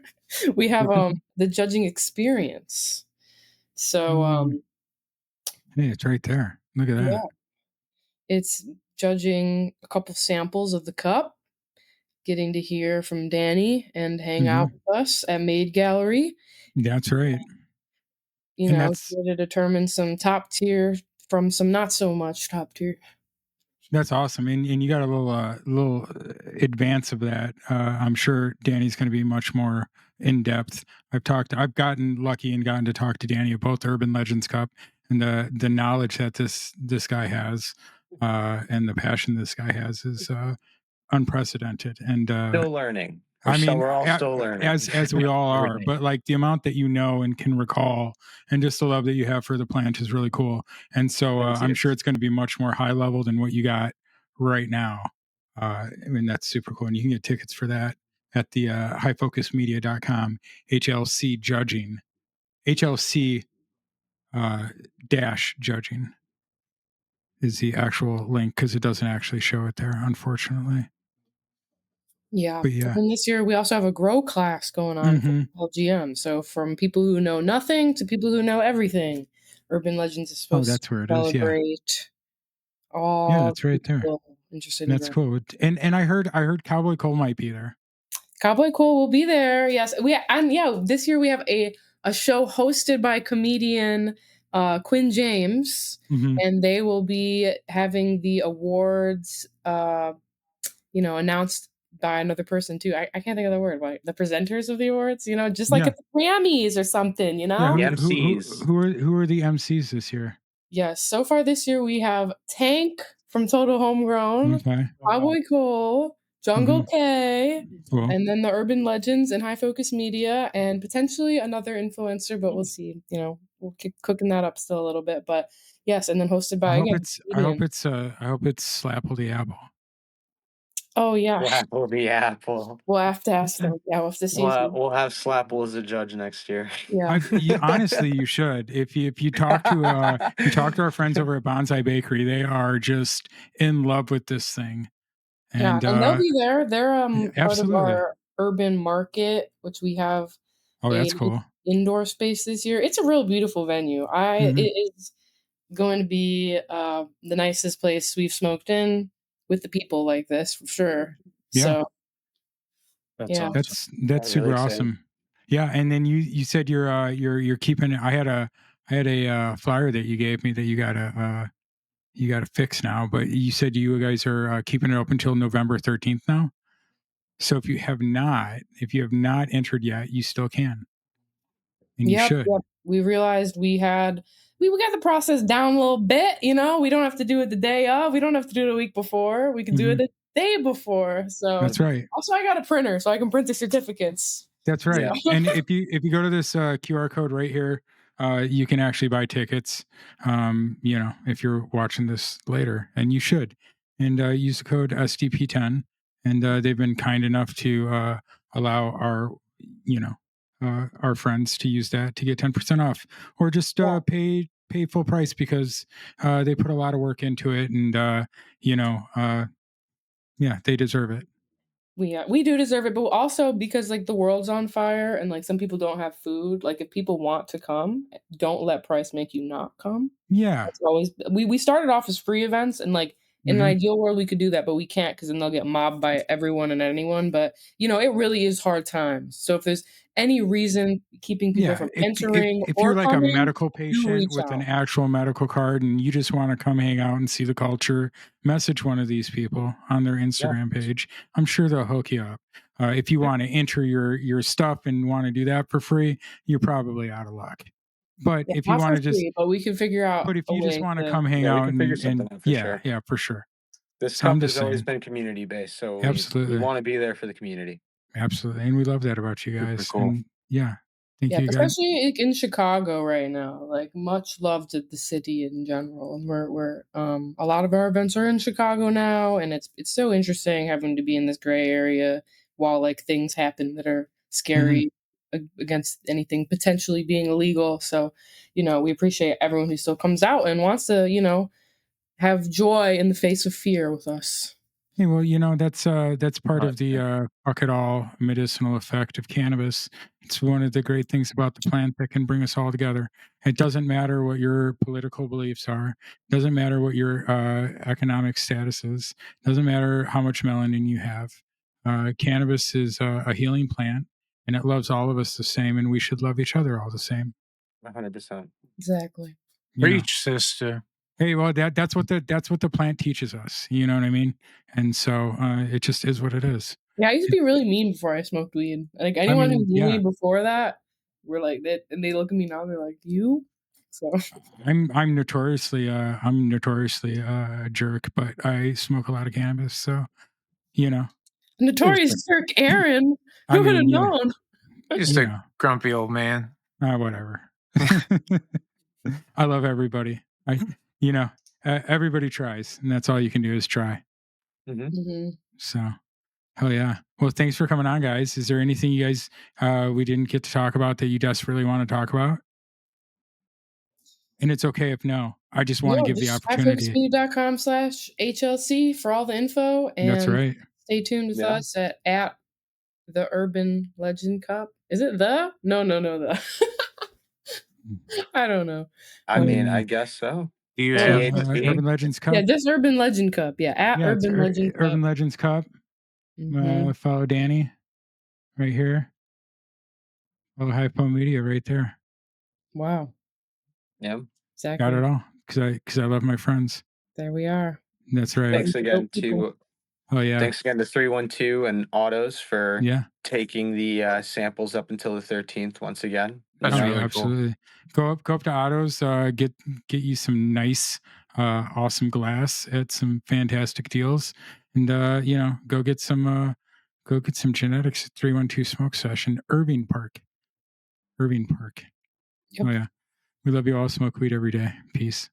S5: We have the judging experience. So
S2: Mm. Hey, it's right there. Look at that.
S5: yeah, it's judging a couple samples of the cup, getting to hear from Danny and hang out with us at Made Gallery.
S2: That's right.
S5: You
S2: And
S5: know,
S2: that's
S5: try to determine some top tier from some not so much top tier.
S2: awesome. And you got a little advance of that. I'm sure Danny's going to be much more in depth. I've gotten lucky and gotten to talk to Danny about the Herban Legends Cup and the knowledge that this guy has, and the passion this guy has is unprecedented. And
S4: Still learning.
S2: I mean,
S4: We're all still learning.
S2: as we all
S4: Every
S2: are,
S4: day.
S2: but like the amount that you know and can recall, and just the love that you have for the plant is really cool. And so
S4: Thank
S2: I'm
S4: you.
S2: sure it's going to be much more high level than what you got right now. I mean, that's super cool, and you can get tickets for that at the highfocusmedia.com HLC judging, HLC dash judging is the actual link because it doesn't actually show it there, unfortunately.
S5: Yeah.
S2: But yeah,
S5: And this year we also have a grow class going on for LGM. So from people who know nothing to people who know everything, Urban Legends is supposed
S2: that's
S5: to
S2: where it is. Yeah,
S5: celebrate
S2: yeah,
S5: all
S2: that's right there.
S5: people interested in
S2: That's
S5: growing.
S2: cool. And I heard Cowboy Cole might be there.
S5: Cowboy Cole will be there. Yes. This year we have a show hosted by comedian Quinn James, and they will be having the awards announced by another person too. I can't think of the word, like the presenters of the awards, just like
S2: Yeah.
S5: at the Grammys or something,
S2: Yeah,
S4: The
S2: MCs. Who are the MCs this year?
S5: Yes, so far this year we have Tank from Total Homegrown,
S2: Okay.
S5: Cowboy Cole, Jungle K,
S2: Cool.
S5: and then the Urban Legends and High Focus Media, and potentially another influencer, but we'll see. We'll keep cooking that up still a little bit, but yes, and then hosted by
S2: I hope
S5: again.
S2: it's Slapple the Apple.
S5: Oh yeah,
S4: Slapple the Apple.
S5: we'll have to ask them. Yeah, we'll have to see.
S4: We'll have Slapple as a judge next year.
S5: Yeah.
S2: Honestly, you should. If you talk to our friends over at Bonsai Bakery, they are just in love with this thing. And
S5: and they'll be there. They're part of
S2: absolutely.
S5: our urban market, which we have
S2: Oh, that's cool.
S5: indoor space this year. It's a real beautiful venue. It is going to be the nicest place we've smoked in with the people like this for sure.
S2: Yeah.
S5: So
S4: That's awesome.
S2: That's super
S4: really
S2: awesome. Yeah, and then you said you're keeping. I had a flyer that you gave me that you gotta fix now, but you said you guys are keeping it open until November 13th now. So if you have not entered yet, you still can, and you should.
S5: Yep. We realized we got the process down a little bit. We don't have to do it the day of. We don't have to do it a week before. We can do it the day before. So
S2: That's right.
S5: Also, I got a printer, so I can print the certificates.
S2: That's right. And if you go to this QR code right here, you can actually buy tickets. If you're watching this later, and you should, and use the code SDP10. And they've been kind enough to allow our friends to use that to get 10% off, or just pay full price because they put a lot of work into it, and they deserve it.
S5: We do deserve it, but also because like the world's on fire and like some people don't have food. Like if people want to come, don't let price make you not come.
S2: Yeah.
S5: That's always we started off as free events, and like in an ideal world we could do that, but we can't because then they'll get mobbed by everyone and anyone. But it really is hard times. So if there's any reason keeping people from entering,
S2: if
S5: or
S2: you're like
S5: coming,
S2: a medical patient with an actual medical card and you just want to come hang out and see the culture, message one of these people on their Instagram page. I'm sure they'll hook you up. If you want to enter your stuff and want to do that for free, you're probably out of luck. But if you want to just,
S5: but we can figure out.
S2: But if you just want to come hang out and
S4: sure.
S2: Yeah, for sure.
S4: This cup has always been community based, so we want to be there for the community.
S2: Absolutely, and we love that about you guys.
S4: Super cool.
S2: And thank you guys.
S5: Especially in Chicago right now. Like much love to the city in general. And we're a lot of our events are in Chicago now, and it's so interesting having to be in this gray area while like things happen that are scary against anything potentially being illegal. So, we appreciate everyone who still comes out and wants to, have joy in the face of fear with us.
S2: Hey, well, that's part of the fuck it all medicinal effect of cannabis. It's one of the great things about the plant that can bring us all together. It doesn't matter what your political beliefs are. It doesn't matter what your economic status is. It doesn't matter how much melanin you have. Cannabis is a healing plant, and it loves all of us the same, and we should love each other all the same.
S4: 100%.
S5: Exactly.
S2: You know?
S3: Preach, sister.
S2: Hey, well, that's what the plant teaches us. You know what I mean? And so it just is what it is.
S5: Yeah, I used to be really mean before I smoked weed. Like anyone who knew me before that were like that, and they look at me now. They're like, "You?" So
S2: I'm notoriously a jerk, but I smoke a lot of cannabis. So you know,
S5: notorious jerk, Aaron.
S2: I
S5: Who would have
S2: mean,
S5: known?
S3: Just
S2: you
S3: a
S2: know.
S3: grumpy old man.
S2: Whatever. I love everybody. Everybody tries, and that's all you can do is try.
S5: Mm-hmm.
S2: So, hell yeah. Well, thanks for coming on, guys. Is there anything you guys we didn't get to talk about that you desperately want to talk about? And it's okay if no. I just want to give the opportunity.
S5: iFocusMedia.com/HLC for all the info, and
S2: that's right.
S5: Stay tuned with us at the Herban Legends Cup. Is it the? No, the. I don't know.
S4: I mean, I guess so.
S2: Herban Legends Cup.
S5: Yeah, this Herban Legends Cup. Yeah, at Herban Legends Cup.
S2: Herban Legends Cup. Follow Danny right here. Follow Hypo Media right there.
S5: Wow.
S4: Yeah.
S5: Exactly.
S2: Got it all because I love my friends.
S5: There we are.
S2: That's right.
S4: Thanks again to 312 and Ottos for taking the samples up until the 13th once again.
S3: That's really
S2: absolutely cool. Go up to Ottos, get you some nice awesome glass at some fantastic deals, and go get some genetics at 312 Smoke Session, Irving Park. Yep. Oh yeah, we love you all. Smoke weed every day. Peace.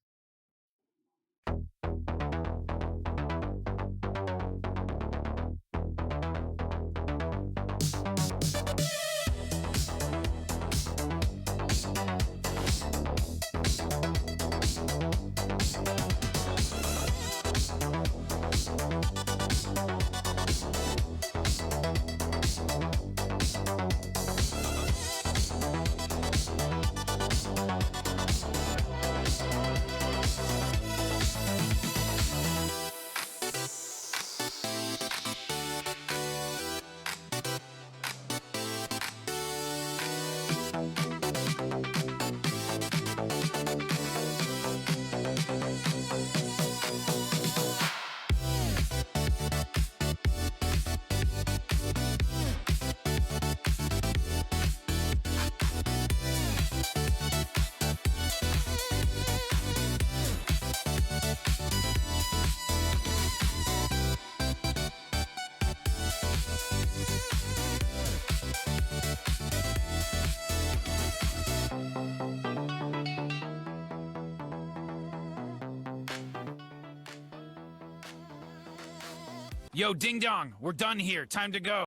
S1: Yo, ding dong, we're done here. Time to go.